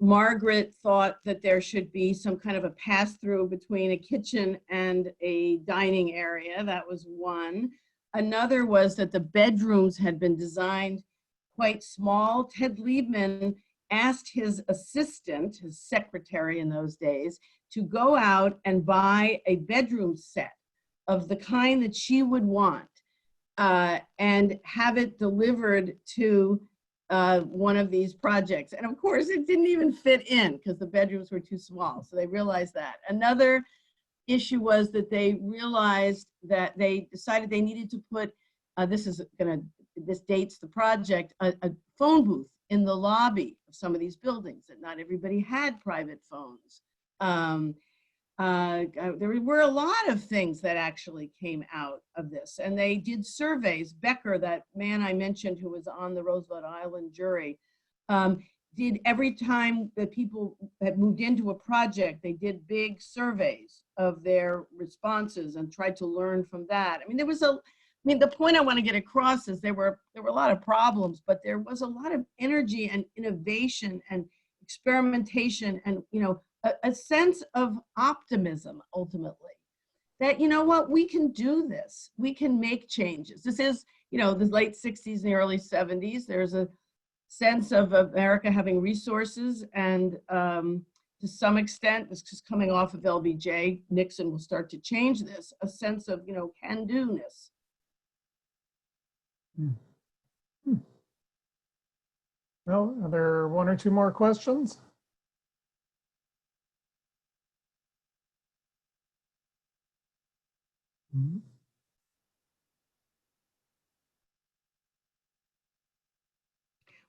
C: Margaret thought that there should be some kind of a pass-through between a kitchen and a dining area. That was one. Another was that the bedrooms had been designed quite small. Ted Liebman asked his assistant, his secretary in those days, to go out and buy a bedroom set of the kind that she would want and have it delivered to one of these projects. And of course, it didn't even fit in because the bedrooms were too small. So they realized that. Another issue was that they realized that they decided they needed to put, this dates the project, a phone booth in the lobby of some of these buildings, that not everybody had private phones. There were a lot of things that actually came out of this, and they did surveys. Becker, that man I mentioned who was on the Roosevelt Island jury, did every time that people had moved into a project, they did big surveys of their responses and tried to learn from that. I mean, the point I want to get across is there were a lot of problems, but there was a lot of energy and innovation and experimentation and, a sense of optimism ultimately that, you know what, we can do this. We can make changes. This is, you know, the late 60s and the early 70s. There's a sense of America having resources, and to some extent, this is coming off of LBJ, Nixon will start to change this, a sense of, you know, can-do-ness.
A: Well, are there one or two more questions?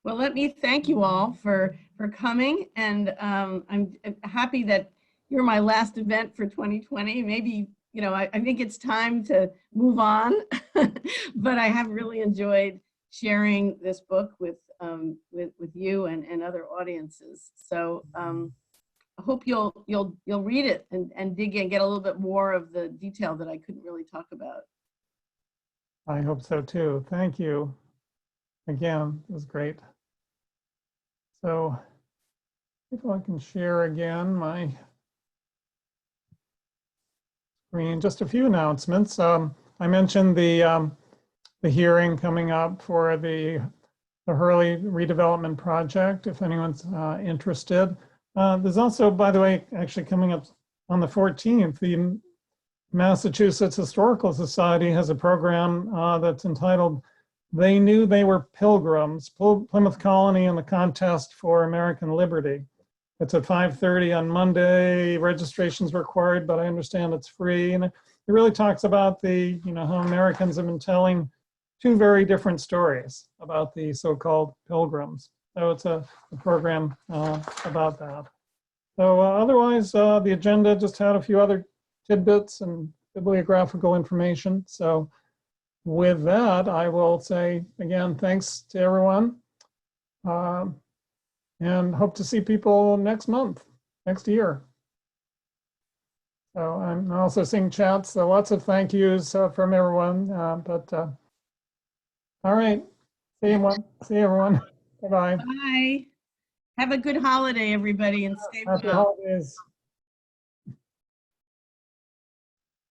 C: Well, let me thank you all for coming, and I'm happy that you're my last event for 2020. Maybe, you know, I think it's time to move on, but I have really enjoyed sharing this book with you and other audiences. So I hope you'll read it and dig in, get a little bit more of the detail that I couldn't really talk about.
A: I hope so too. Thank you. Again, it was great. So if I can share again my screen, just a few announcements. I mentioned the hearing coming up for the Hurley redevelopment project, if anyone's interested. There's also, by the way, actually coming up on the 14th, the Massachusetts Historical Society has a program that's entitled "They Knew They Were Pilgrims, Plymouth Colony and the Contest for American Liberty." It's at 5:30 on Monday. Registration's required, but I understand it's free. And it really talks about the, you know, how Americans have been telling two very different stories about the so-called pilgrims. So it's a program about that. So otherwise, the agenda just had a few other tidbits and bibliographical information. So with that, I will say again, thanks to everyone, and hope to see people next month, next year. So I'm also seeing chats, so lots of thank yous from everyone. All right, see everyone. Bye-bye.
C: Bye. Have a good holiday, everybody, and stay well.
A: Happy holidays.